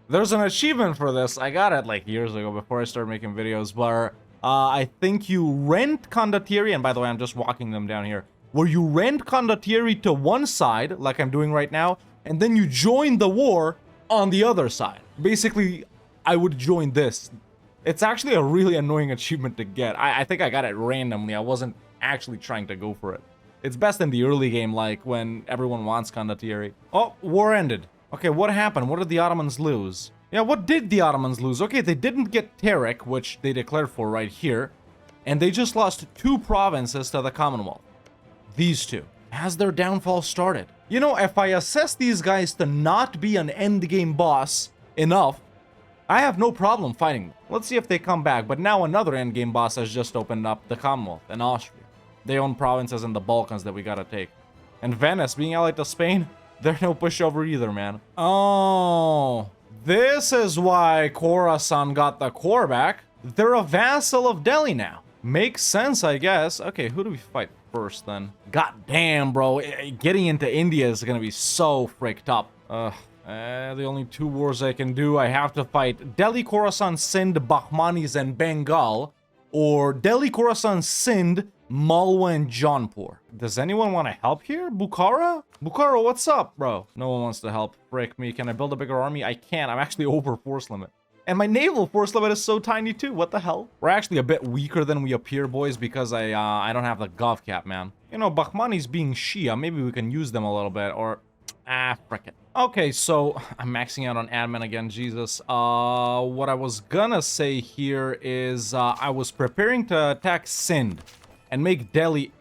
There's an achievement for this. I got it like years ago before I started making videos, where I think you rent Condottieri, and by the way, I'm just walking them down here, where you rent Condottieri to one side, like I'm doing right now, and then you join the war on the other side. Basically, I would join this. It's actually a really annoying achievement to get. I think I got it randomly. I wasn't actually trying to go for it. It's best in the early game, like when everyone wants Condottieri. Oh, war ended. Okay, what happened? What did the Ottomans lose? Yeah, what did the Ottomans lose? Okay, they didn't get Terek, which they declared for right here. And they just lost 2 provinces to the Commonwealth. These 2. Has their downfall started? You know, if I assess these guys to not be an endgame boss enough, I have no problem fighting them. Let's see if they come back. But now another endgame boss has just opened up, the Commonwealth and Austria. They own provinces in the Balkans that we gotta take. And Venice, being allied to Spain, they're no pushover either, man. Oh, this is why Khorasan got the core back. They're a vassal of Delhi now. Makes sense, I guess. Okay, who do we fight first then? God damn, bro. Getting into India is gonna be so fricked up. The only 2 wars I can do, I have to fight Delhi, Khorasan, Sindh, Bahmanis, and Bengal. Or Delhi, Khorasan, Sindh, Malwa, and Jaunpur. Does anyone want to help here? Bukhara? Bukhara, what's up, bro? No one wants to help. Frick me. Can I build a bigger army? I can't. I'm actually over force limit. And my naval force limit is so tiny too. What the hell? We're actually a bit weaker than we appear, boys, because I don't have the gov cap, man. You know, Bahmanis being Shia, maybe we can use them a little bit, or... frick it. Okay, so I'm maxing out on admin again, Jesus. What I was gonna say here is I was preparing to attack Sindh and make Delhi...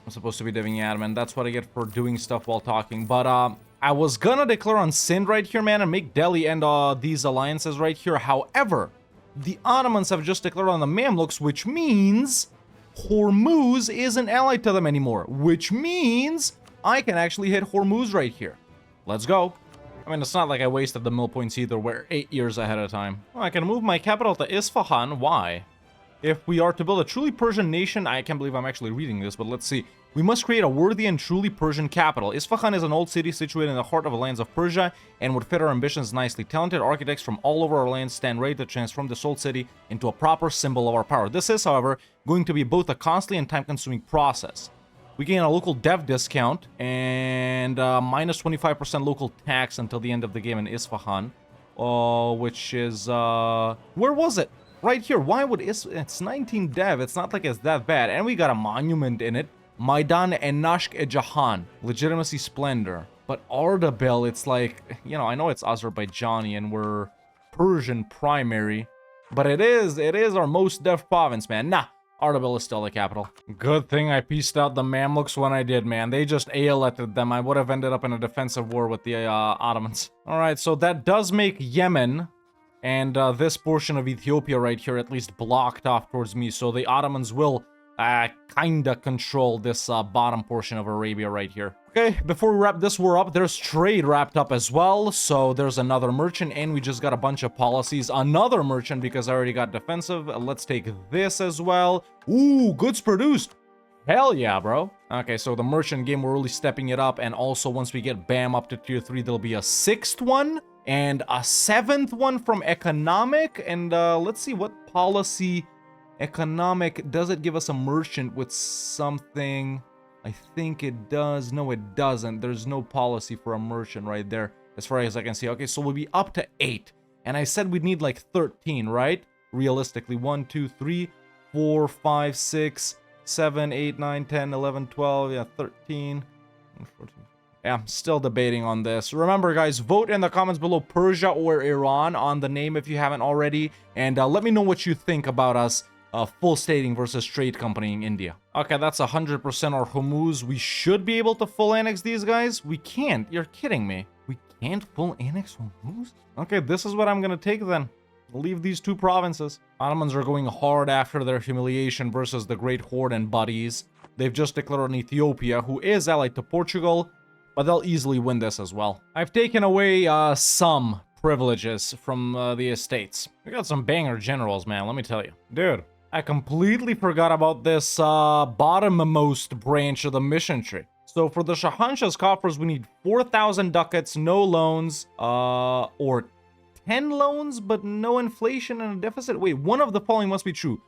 I'm supposed to be doing admin. That's what I get for doing stuff while talking. But I was gonna declare on Sind right here, man, and make Delhi end these alliances right here. However, the Ottomans have just declared on the Mamluks, which means Hormuz isn't allied to them anymore, which means I can actually hit Hormuz right here. Let's go. I mean, it's not like I wasted the mill points either. We're 8 years ahead of time. Oh, I can move my capital to Isfahan. Why? If we are to build a truly Persian nation, I can't believe I'm actually reading this, but let's see. We must create a worthy and truly Persian capital. Isfahan is an old city situated in the heart of the lands of Persia and would fit our ambitions nicely. Talented architects from all over our lands stand ready to transform this old city into a proper symbol of our power. This is, however, going to be both a costly and time-consuming process. We gain a local dev discount and minus 25% local tax until the end of the game in Isfahan, which is, where was it? Right here. Why would it's 19 dev. It's not like it's that bad. And we got a monument in it. Maidan and Nashq-e-Jahan. Legitimacy, splendor. But Ardabil, it's like, you know, I know it's Azerbaijani and we're Persian primary. But it is our most dev province, man. Nah, Ardabil is still the capital. Good thing I pieced out the Mamluks when I did, man. They just elected them. I would have ended up in a defensive war with the Ottomans. Alright, so that does make Yemen and this portion of Ethiopia right here at least blocked off towards me. So the Ottomans will kinda control this bottom portion of Arabia right here. Okay, before we wrap this war up, there's trade wrapped up as well. So there's another merchant, and we just got a bunch of policies. Another merchant because I already got defensive. Let's take this as well. Ooh, goods produced. Hell yeah, bro. Okay, so the merchant game, we're really stepping it up. And also, once we get BAM up to tier 3, there'll be a 6th one and a 7th one from economic. And let's see what policy... Economic, does it give us a merchant with something? I think it does. No, it doesn't. There's no policy for a merchant right there, as far as I can see. Okay, so we'll be up to 8. And I said we'd need like 13, right? Realistically, 1, 2, 3, 4, 5, 6, 7, 8, 9, 10, 11, 12, yeah, 13, 14. Yeah, I'm still debating on this. Remember, guys, vote in the comments below Persia or Iran on the name if you haven't already. And let me know what you think about us full stating versus trade company in India. Okay, that's 100% our Hormuz. We should be able to full annex these guys. We can't. You're kidding me. We can't full annex Hormuz? Okay, this is what I'm gonna take then. We'll leave these 2 provinces. Ottomans are going hard after their humiliation versus the Great Horde and buddies. They've just declared on Ethiopia, who is allied to Portugal, but they'll easily win this as well. I've taken away some privileges from the estates. We got some banger generals, man, let me tell you. Dude, I completely forgot about this bottommost branch of the mission tree. So for the Shahanshah's coffers, we need 4,000 ducats, no loans, or 10 loans, but no inflation and a deficit. Wait, one of the following must be true.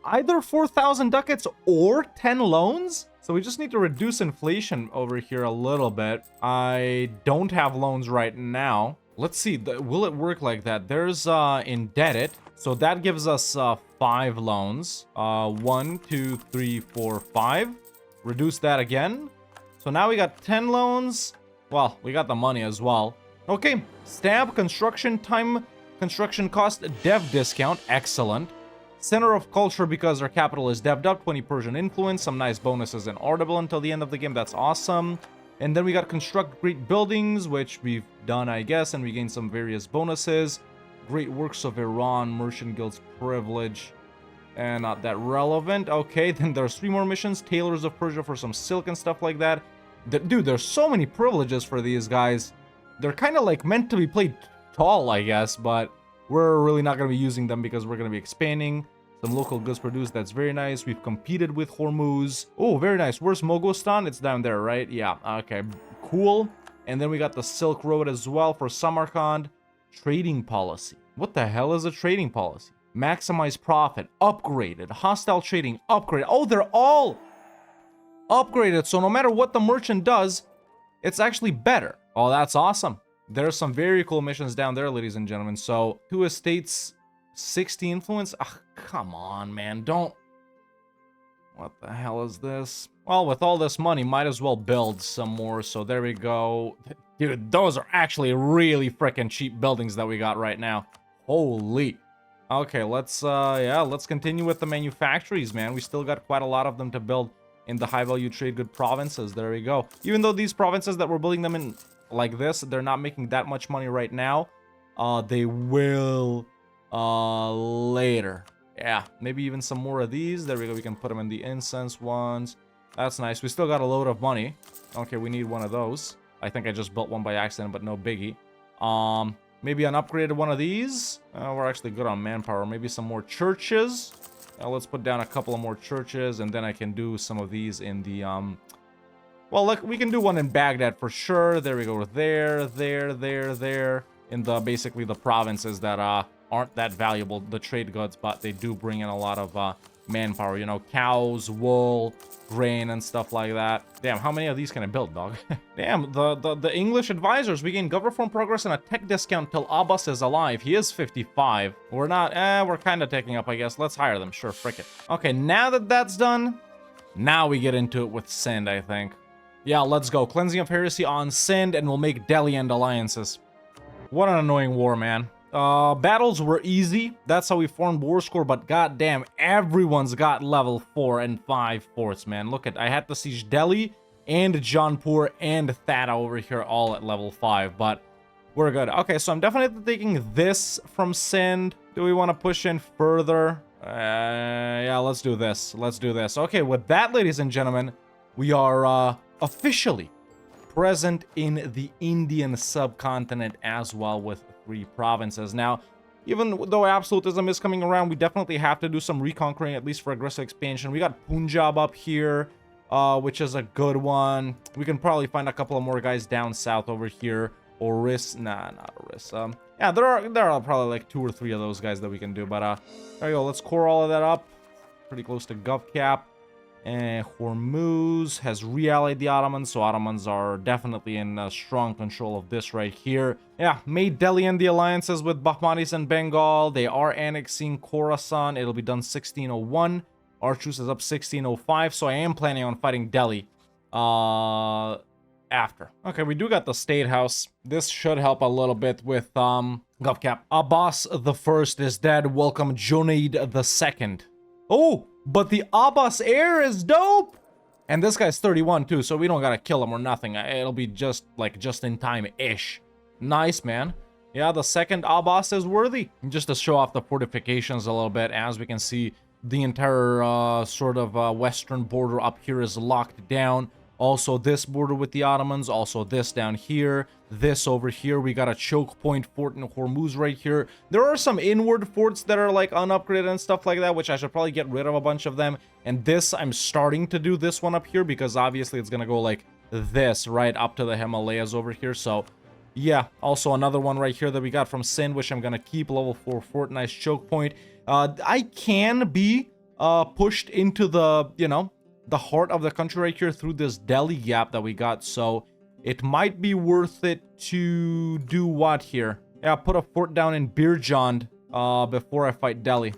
Either 4,000 ducats or 10 loans? So we just need to reduce inflation over here a little bit. I don't have loans right now. Let's see, will it work like that? There's indebted. So that gives us 5 loans. 1, 2, 3, 4, 5. Reduce that again. So now we got 10 loans. Well, we got the money as well. Okay, stab, construction time, construction cost, dev discount. Excellent. Center of culture because our capital is devved up. 20 Persian influence. Some nice bonuses in Ardabil until the end of the game. That's awesome. And then we got construct great buildings, which we've done, I guess. And we gained some various bonuses. Great works of Iran, merchant guilds privilege, and not that relevant. Okay, then there's 3 more missions. Tailors of Persia for some silk and stuff like that. Dude, there's so many privileges for these guys. They're kind of like meant to be played tall, I guess, but we're really not going to be using them because we're going to be expanding. Some local goods produced, that's very nice. We've competed with Hormuz. Oh, very nice. Where's Mogostan? It's down there, right? Yeah, okay, cool. And then we got the Silk Road as well for Samarkand. Trading policy. What the hell is a trading policy? Maximize profit. Upgraded. Hostile trading. Upgrade. Oh, they're all upgraded. So no matter what the merchant does, it's actually better. Oh, that's awesome. There's some very cool missions down there, ladies and gentlemen. So 2 estates, 60 influence. Ugh, come on, man. Don't. What the hell is this? Well, with all this money, might as well build some more. So there we go. Dude, those are actually really freaking cheap buildings that we got right now. Holy. Okay, let's continue with the manufactories, man. We still got quite a lot of them to build in the high-value trade good provinces. There we go. Even though these provinces that we're building them in like this. They're not making that much money right now. They will later. Yeah, maybe even some more of these. There we go. We can put them in the incense ones. That's nice. We still got a load of money. Okay, we need one of those. I think I just built one by accident, but no biggie. Maybe an upgraded one of these. We're actually good on manpower. Maybe some more churches. Let's put down a couple of more churches, and then I can do some of these in the, well, look, we can do one in Baghdad for sure. There we go. There. In the, basically, the provinces that, aren't that valuable, the trade goods, but they do bring in a lot of, manpower. You know, cows, wool, grain, and stuff like that. Damn, how many of these can I build, dog? Damn, the English advisors. We gain government reform progress and a tech discount till Abbas is alive. He is 55. We're not, we're kind of taking up, I guess. Let's hire them. Sure, frick it. Okay, now that that's done, now we get into it with Sind, I think. Yeah, let's go. Cleansing of heresy on Sind, and we'll make Delhi end alliances. What an annoying war, man. Battles were easy. That's how we formed war score, but goddamn, everyone's got level 4 and 5 forts, man. Look at, I had to siege Delhi and Jaunpur and Thada over here all at level 5, but we're good. Okay, so I'm definitely taking this from Sind. Do we want to push in further? Yeah, let's do this. Let's do this. Okay, with that, ladies and gentlemen, we are, officially present in the Indian subcontinent as well with 3 provinces. Now, even though absolutism is coming around, we definitely have to do some reconquering, at least for aggressive expansion. We got Punjab up here, which is a good one. We can probably find a couple of more guys down south over here. Oris, nah, not Oris. Yeah, there are probably like 2 or 3 of those guys that we can do. But there you go. Let's core all of that up. Pretty close to GovCap. And Hormuz has re-allied the Ottomans, so Ottomans are definitely in strong control of this right here. Yeah, made Delhi end the alliances with Bahmanis and Bengal. They are annexing Khorasan. It'll be done 1601. Our truce is up 1605, so I am planning on fighting Delhi after. Okay, we do got the State House. This should help a little bit with GovCap. Abbas the First is dead. Welcome Junaid the Second. Oh! But the Abbas heir is dope! And this guy's 31 too, so we don't gotta kill him or nothing. It'll be just, like, just in time-ish. Nice, man. Yeah, the second Abbas is worthy. Just to show off the fortifications a little bit, as we can see, the entire, sort of, western border up here is locked down. Also, this border with the Ottomans. Also, this down here. This over here. We got a choke point fort in Hormuz right here. There are some inward forts that are, like, unupgraded and stuff like that, which I should probably get rid of a bunch of them. And this, I'm starting to do this one up here because, obviously, it's gonna go, like, this right up to the Himalayas over here. So, yeah. Also, another one right here that we got from Sind, which I'm gonna keep. Level 4 fort. Nice choke point. I can be pushed into the, you know, the heart of the country right here through this Delhi gap that we got, so it might be worth it to do what here? Yeah, put a fort down in Birjand before I fight Delhi.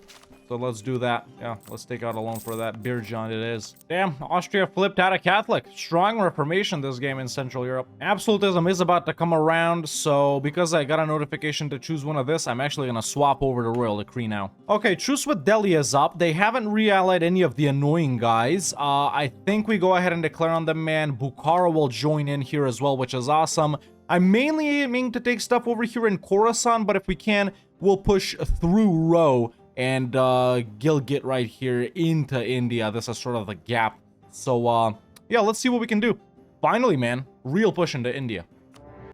So let's do that. Yeah, let's take out a loan for that. Birjand it is. Damn, Austria flipped out a Catholic. Strong Reformation this game in Central Europe. Absolutism is about to come around, so because I got a notification to choose one of this, I'm actually gonna swap over to Royal Decree now. Okay, truce with Delhi is up. They haven't re-allied any of the annoying guys. I think we go ahead and declare on them, man. Bukhara will join in here as well, which is awesome. I'm mainly aiming to take stuff over here in Khorasan, but if we can, we'll push through Ro and Gilgit right here into India. This is sort of the gap. So, yeah, let's see what we can do. Finally, man, real push into India.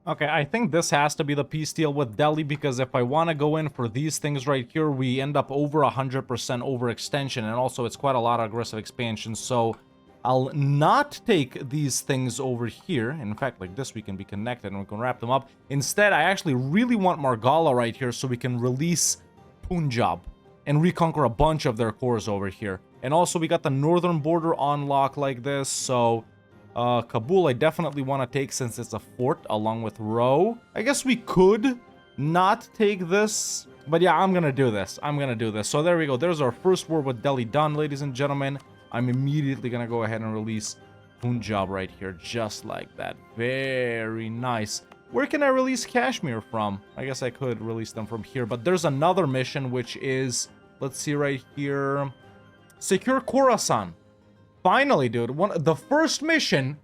Okay, I think this has to be the peace deal with Delhi, because if I want to go in for these things right here, we end up over 100% overextension, and also it's quite a lot of aggressive expansion, so I'll not take these things over here. In fact, like this, we can be connected and we can wrap them up. Instead, I actually really want Margala right here so we can release Punjab and reconquer a bunch of their cores over here. And also, we got the northern border on lock like this, so Kabul I definitely want to take since it's a fort along with Ro. I guess we could not take this, but yeah, I'm gonna do this. I'm gonna do this. So there we go. There's our first war with Delhi done, ladies and gentlemen. I'm immediately gonna go ahead and release Punjab right here, just like that. Very nice. Where can I release Kashmir from? I guess I could release them from here, but there's another mission, which is, let's see right here, secure Khorasan. Finally, dude, the first mission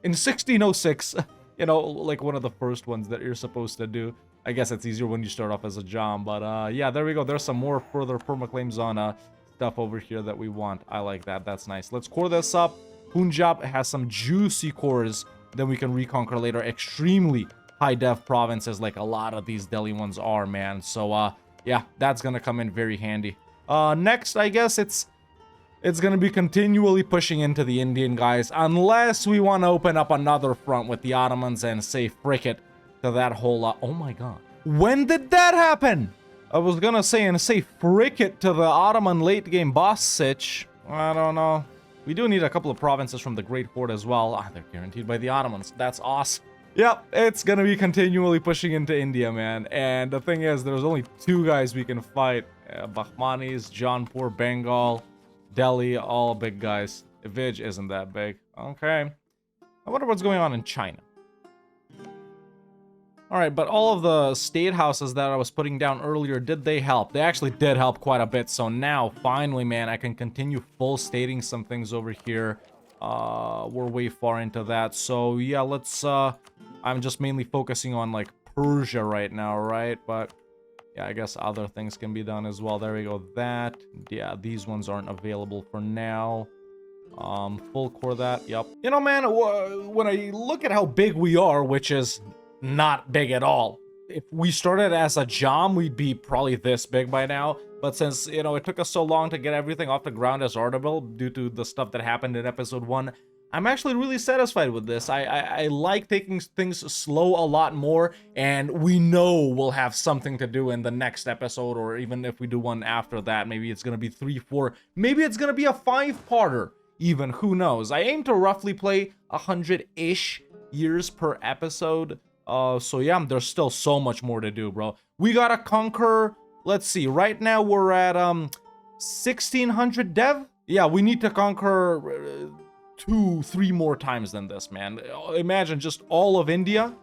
in 1606. you know, like one of the first ones that you're supposed to do. I guess it's easier when you start off as a Jom, but yeah, there we go. There's some more further permaclaims on stuff over here that we want. I like that. That's nice. Let's core this up. Punjab has some juicy cores that we can reconquer later. Extremely high dev provinces, like a lot of these Delhi ones are, man. So yeah, that's gonna come in very handy. Next, I guess it's gonna be continually pushing into the Indian guys, unless we want to open up another front with the Ottomans and say frick it to that whole oh my god, when did that happen? I was gonna say and say frick it to the Ottoman late game boss sitch. I don't know. We do need a couple of provinces from the Great Horde as well. Ah, they're guaranteed by the Ottomans. That's awesome. Yep, it's gonna be continually pushing into India, man. And the thing is, there's only 2 guys we can fight. Bahmanis, Jaunpur, Bengal, Delhi, all big guys. Vij isn't that big. Okay. I wonder what's going on in China. Alright, but all of the state houses that I was putting down earlier, did they help? They actually did help quite a bit. So now, finally, man, I can continue full stating some things over here. We're way far into that. So, yeah, let's, I'm just mainly focusing on, like, Persia right now, right? But, yeah, I guess other things can be done as well. There we go. That, yeah, these ones aren't available for now. Full core that, yep. You know, man, when I look at how big we are, which is not big at all. If we started as a Jom, we'd be probably this big by now. But since, you know, it took us so long to get everything off the ground as Ardabil due to the stuff that happened in episode 1, I'm actually really satisfied with this. I like taking things slow a lot more, and we know we'll have something to do in the next episode, or even if we do one after that. Maybe it's gonna be 3, 4, maybe it's gonna be a 5-parter even, who knows. I aim to roughly play 100-ish years per episode. So yeah, there's still so much more to do, bro. We gotta conquer, let's see, right now we're at 1600 dev. Yeah, we need to conquer 2, 3 more times than this, man. Imagine just all of India,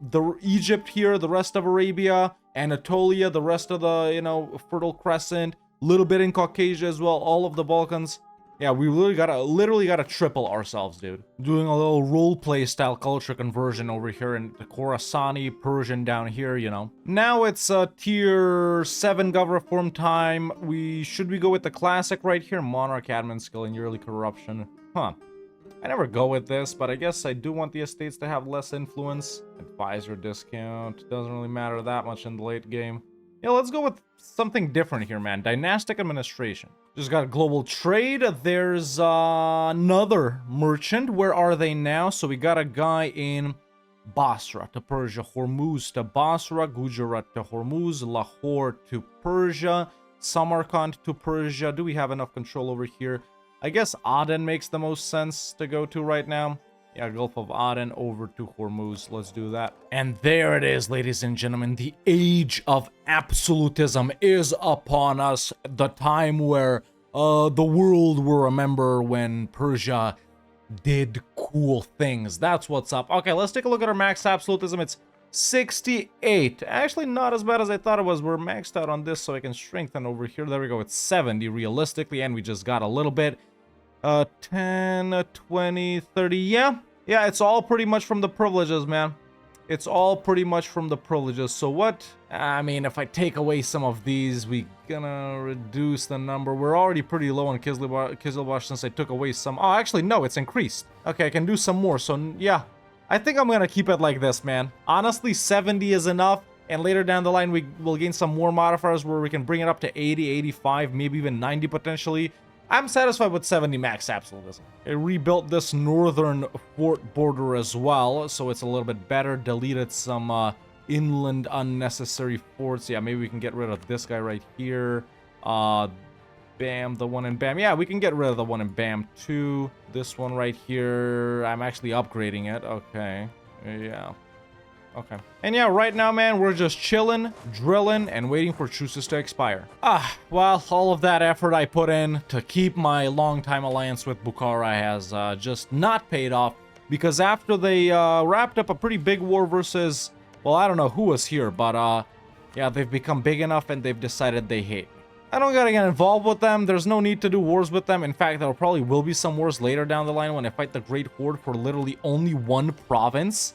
the Egypt here, the rest of Arabia, Anatolia, the rest of the, you know, Fertile Crescent, little bit in Caucasia as well, all of the Balkans. Yeah, we literally gotta triple ourselves, dude. Doing a little roleplay style culture conversion over here in the Khorasani Persian down here, you know. Now it's tier 7 gov reform time. Should we go with the classic right here? Monarch admin skill and yearly corruption. Huh. I never go with this, but I guess I do want the estates to have less influence. Advisor discount. Doesn't really matter that much in the late game. Yeah, let's go with something different here, man. Dynastic administration. Just got global trade. There's another merchant. Where are they now? So we got a guy in Basra to Persia, Hormuz to Basra, Gujarat to Hormuz, Lahore to Persia, Samarkand to Persia. Do we have enough control over here? I guess Aden makes the most sense to go to right now. Yeah, Gulf of Aden over to Hormuz. Let's do that. And there it is, ladies and gentlemen. The age of absolutism is upon us. The time where the world will remember when Persia did cool things. That's what's up. Okay, let's take a look at our max absolutism. It's 68. Actually, not as bad as I thought it was. We're maxed out on this, so I can strengthen over here. There we go. It's 70 realistically, and we just got a little bit. 10, 20, 30, yeah, it's all pretty much from the privileges, man. It's all pretty much from the privileges. So what? I mean, if I take away some of these, we gonna reduce the number. We're already pretty low on Kizilbash since I took away some. Oh, actually, no, it's increased. Okay, I can do some more. So yeah, I think I'm gonna keep it like this, man. Honestly, 70 is enough. And later down the line, we will gain some more modifiers where we can bring it up to 80, 85, maybe even 90 potentially. I'm satisfied with 70 max absolutism. I rebuilt this northern fort border as well, so it's a little bit better. Deleted some inland unnecessary forts. Yeah, maybe we can get rid of this guy right here. Bam, the one in Bam. Yeah, we can get rid of the one in Bam too. This one right here, I'm actually upgrading it. Okay, yeah. Okay. And yeah, right now, man, we're just chilling, drilling, and waiting for truces to expire. Well, all of that effort I put in to keep my long-time alliance with Bukhara has just not paid off, because after they wrapped up a pretty big war versus, well, I don't know who was here, but yeah, they've become big enough and they've decided they hate me. I don't gotta get involved with them. There's no need to do wars with them. In fact, there probably will be some wars later down the line when I fight the Great Horde for literally only one province.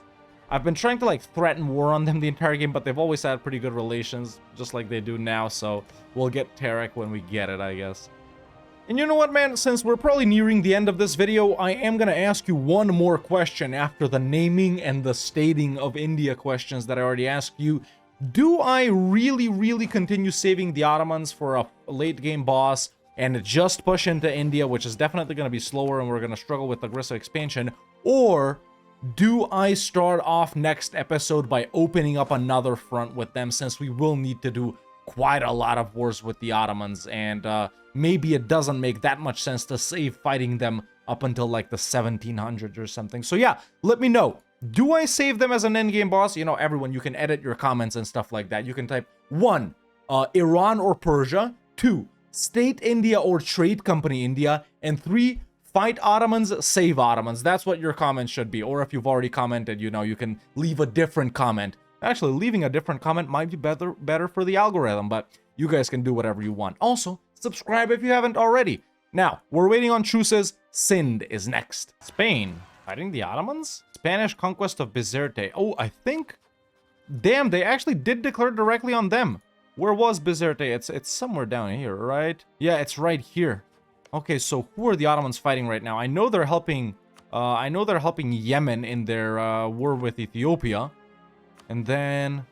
I've been trying to like threaten war on them the entire game, but they've always had pretty good relations, just like they do now. So we'll get Terek when we get it, I guess. And you know what, man? Since we're probably nearing the end of this video, I am gonna ask you one more question after the naming and the stating of India questions that I already asked you. Do I really continue saving the Ottomans for a late game boss and just push into India, which is definitely going to be slower and we're going to struggle with aggressive expansion? Or do I start off next episode by opening up another front with them, since we will need to do quite a lot of wars with the Ottomans, and maybe it doesn't make that much sense to save fighting them up until like the 1700s or something. So yeah, let me know. Do I save them as an endgame boss? You know, everyone, you can edit your comments and stuff like that. You can type 1, Iran or Persia, 2, State India or Trade Company India, and 3, fight Ottomans, save Ottomans. That's what your comment should be. Or if you've already commented, you know, you can leave a different comment. Actually, leaving a different comment might be better for the algorithm, but you guys can do whatever you want. Also, subscribe if you haven't already. Now, we're waiting on truces. Sind is next. Spain, fighting the Ottomans? Spanish conquest of Bizerte. Oh, I think... Damn, they actually did declare directly on them. Where was Bizerte? It's somewhere down here, right? Yeah, it's right here. Okay, so who are the Ottomans fighting right now? I know they're helping... Yemen in their war with Ethiopia. And then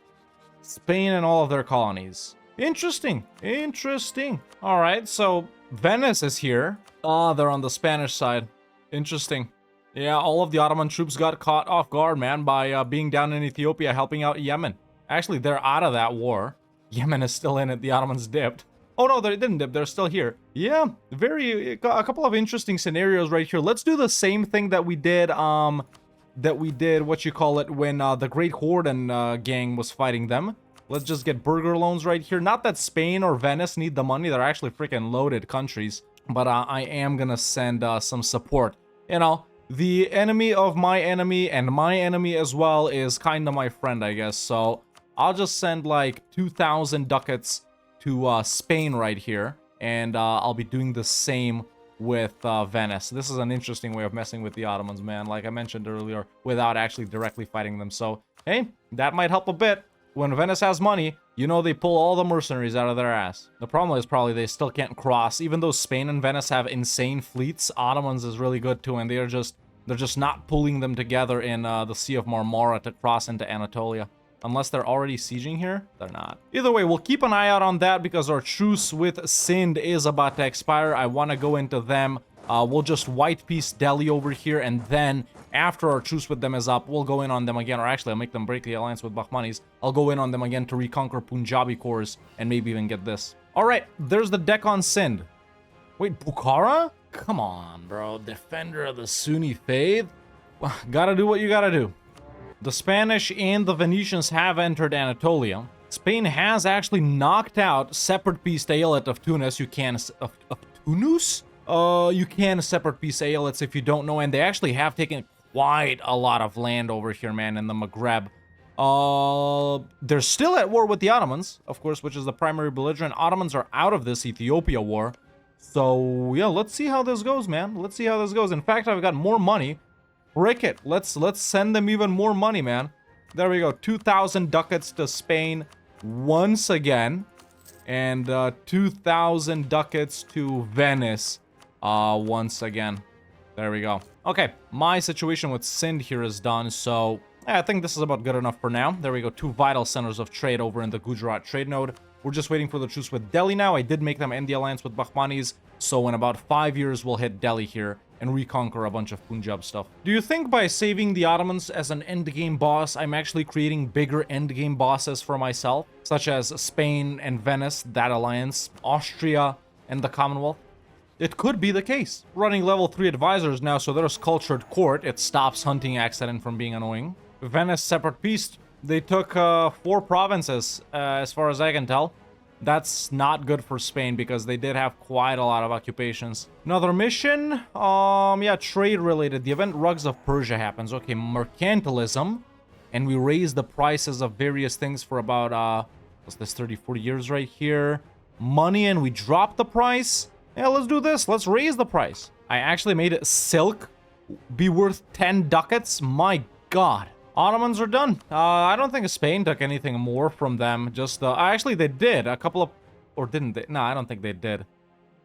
Spain and all of their colonies. Interesting. Interesting. All right, so Venice is here. Ah, they're on the Spanish side. Interesting. Yeah, all of the Ottoman troops got caught off guard, man, by being down in Ethiopia helping out Yemen. Actually, they're out of that war. Yemen is still in it. The Ottomans dipped. Oh, no, they didn't dip. They're still here. Yeah, a couple of interesting scenarios right here. Let's do the same thing that we did, when the Great Horden gang was fighting them. Let's just get burger loans right here. Not that Spain or Venice need the money. They're actually freaking loaded countries. But I am gonna send some support. You know, the enemy of my enemy and my enemy as well is kind of my friend, I guess. So I'll just send like 2,000 ducats to Spain right here. And I'll be doing the same with Venice. This is an interesting way of messing with the Ottomans, man, like I mentioned earlier, without actually directly fighting them. So, hey, that might help a bit. When Venice has money, you know they pull all the mercenaries out of their ass. The problem is probably they still can't cross. Even though Spain and Venice have insane fleets, Ottomans is really good too, and they're just not pulling them together in the Sea of Marmara to cross into Anatolia. Unless they're already sieging here, they're not. Either way, we'll keep an eye out on that because our truce with Sind is about to expire. I want to go into them. We'll just white piece Delhi over here, and then after our truce with them is up, we'll go in on them again. Or actually, I'll make them break the alliance with Bahmanis. I'll go in on them again to reconquer Punjabi cores and maybe even get this. All right, there's the deck on Sind. Wait, Bukhara? Come on, bro. Defender of the Sunni faith? Gotta do what you gotta do. The Spanish and the Venetians have entered Anatolia. Spain has actually knocked out separate piece Ayelet of Tunis. You can... Of Tunis? You can separate piece Ayelets if you don't know, and they actually have taken quite a lot of land over here, man, in the Maghreb. They're still at war with the Ottomans, of course, which is the primary belligerent. Ottomans are out of this Ethiopia war. So, yeah, let's see how this goes, man. Let's see how this goes. In fact, I've got more money. Frick it. Let's send them even more money, man. There we go. 2,000 ducats to Spain once again. And 2,000 ducats to Venice once again. There we go. Okay, my situation with Sind here is done, so I think this is about good enough for now. There we go. 2 vital centers of trade over in the Gujarat trade node. We're just waiting for the truce with Delhi now. I did make them end the alliance with Bahmanis, so in about 5 years we'll hit Delhi here and reconquer a bunch of Punjab stuff. Do you think by saving the Ottomans as an endgame boss, I'm actually creating bigger endgame bosses for myself, such as Spain and Venice, that alliance, Austria, and the Commonwealth? It could be the case. Running level 3 advisors now, so there's cultured court. It stops hunting accident from being annoying. Venice separate peace. They took 4 provinces, as far as I can tell. That's not good for Spain because they did have quite a lot of occupations. Another mission, yeah, trade related. The event Rugs of Persia happens. Okay, mercantilism. And we raise the prices of various things for about, what's this, 30, 40 years right here. Money, and we drop the price. Yeah, let's do this. Let's raise the price. I actually made silk be worth 10 ducats. My God. Ottomans are done. I don't think Spain took anything more from them. Just, actually, they did. A couple of... Or didn't they? No, I don't think they did.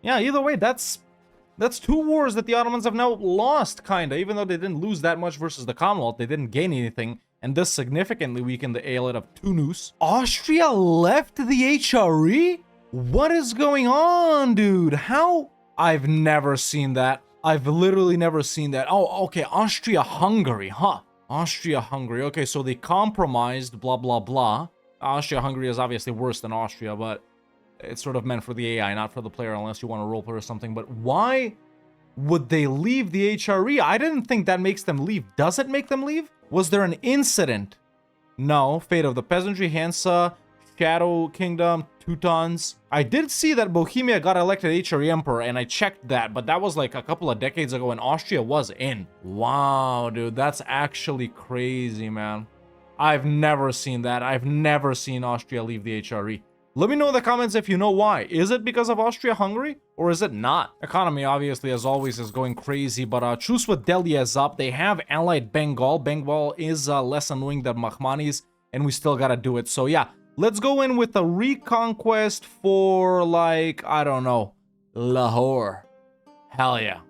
Yeah, either way, that's 2 wars that the Ottomans have now lost, kinda. Even though they didn't lose that much versus the Commonwealth, they didn't gain anything. And this significantly weakened the eyalet of Tunus. Austria left the HRE? What is going on, dude? How? I've never seen that. I've literally never seen that. Oh, okay, Austria-Hungary, huh? Austria-Hungary. Okay, so they compromised, blah, blah, blah. Austria-Hungary is obviously worse than Austria, but it's sort of meant for the AI, not for the player, unless you want to roleplay or something. But why would they leave the HRE? I didn't think that makes them leave. Does it make them leave? Was there an incident? No. Fate of the Peasantry, Hansa, Shadow Kingdom, Teutons. I did see that Bohemia got elected HRE Emperor, and I checked that, but that was like a couple of decades ago, and Austria was in. Wow, dude, that's actually crazy, man. I've never seen that. I've never seen Austria leave the HRE. Let me know in the comments if you know why. Is it because of Austria-Hungary, or is it not? Economy, obviously, as always, is going crazy, but truce with Delhi is up. They have allied Bengal. Bengal is less annoying than Mahmanis, and we still gotta do it. So yeah, let's go in with a reconquest for, like, I don't know, Lahore. Hell yeah.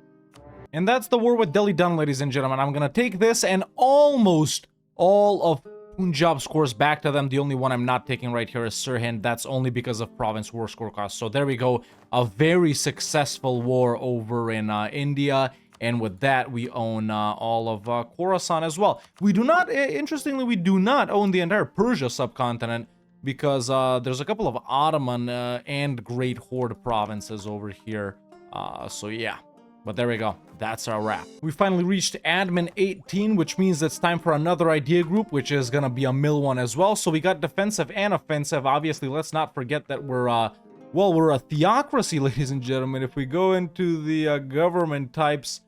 And that's the war with Delhi done, ladies and gentlemen. I'm gonna take this and almost all of Punjab scores back to them. The only one I'm not taking right here is Sirhind. That's only because of province war score cost. So there we go. A very successful war over in India. And with that, we own all of Khorasan as well. We do not, interestingly, we do not own the entire Persia subcontinent because there's a couple of Ottoman and Great Horde provinces over here. So yeah. But there we go. That's our wrap. We finally reached admin 18, which means it's time for another idea group, which is gonna be a mill one as well. So we got defensive and offensive. Obviously, let's not forget that we're well, we're a theocracy, ladies and gentlemen. If we go into the government types,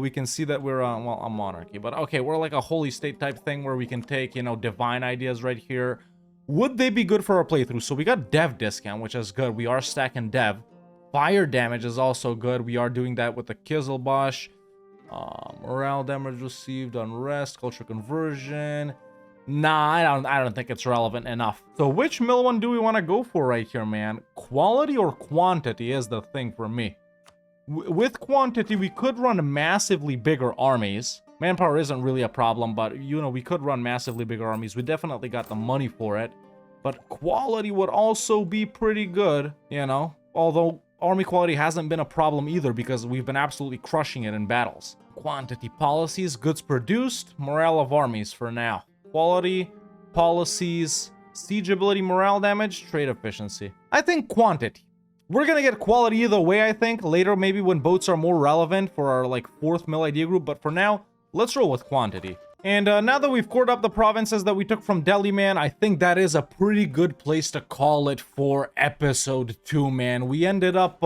we can see that we're well, a monarchy. But okay, we're like a holy state type thing where we can take, you know, divine ideas right here. Would they be good for our playthrough? So we got dev discount, which is good. We are stacking dev. Fire damage is also good. We are doing that with the Kizilbash. Morale damage received, unrest, culture conversion. Nah, I don't think it's relevant enough. So which mill one do we want to go for right here, man? Quality or quantity is the thing for me. With quantity, we could run massively bigger armies. Manpower isn't really a problem, but, you know, we could run massively bigger armies. We definitely got the money for it. But quality would also be pretty good, you know, although army quality hasn't been a problem either because we've been absolutely crushing it in battles. Quantity policies, goods produced, morale of armies for now. Quality, policies, siege ability, morale damage, trade efficiency. I think quantity. We're gonna get quality either way, I think. Later, maybe when boats are more relevant for our, like, 4th mill idea group. But for now, let's roll with quantity. And now that we've cored up the provinces that we took from Delhi, man, I think that is a pretty good place to call it for episode 2, man. We ended up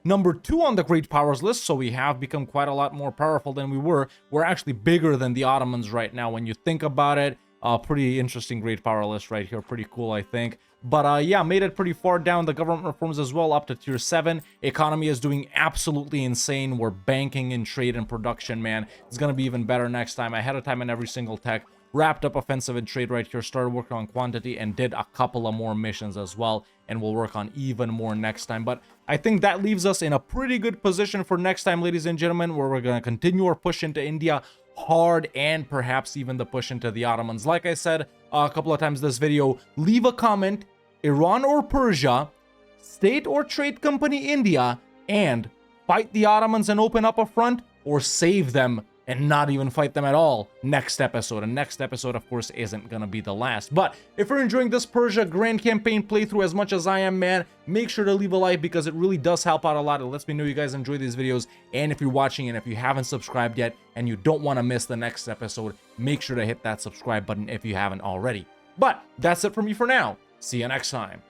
number 2 on the Great Powers list, so we have become quite a lot more powerful than we were. We're actually bigger than the Ottomans right now when you think about it. Pretty interesting Great Power list right here. Pretty cool, I think. But yeah, made it pretty far down. The government reforms as well, up to tier 7. Economy is doing absolutely insane. We're banking in trade and production, man. It's gonna be even better next time. Ahead of time in every single tech. Wrapped up offensive and trade right here. Started working on quantity and did a couple of more missions as well. And we'll work on even more next time. But I think that leaves us in a pretty good position for next time, ladies and gentlemen, where we're gonna continue our push into India hard, and perhaps even the push into the Ottomans. Like I said a couple of times this video, leave a comment, Iran or Persia, state or trade company India, and fight the Ottomans and open up a front, or save them and not even fight them at all next episode. And next episode, of course, isn't gonna be the last. But if you're enjoying this Persia Grand Campaign playthrough as much as I am, man, make sure to leave a like because it really does help out a lot. It lets me know you guys enjoy these videos. And if you're watching and if you haven't subscribed yet and you don't want to miss the next episode, make sure to hit that subscribe button if you haven't already. But that's it for me for now. See you next time.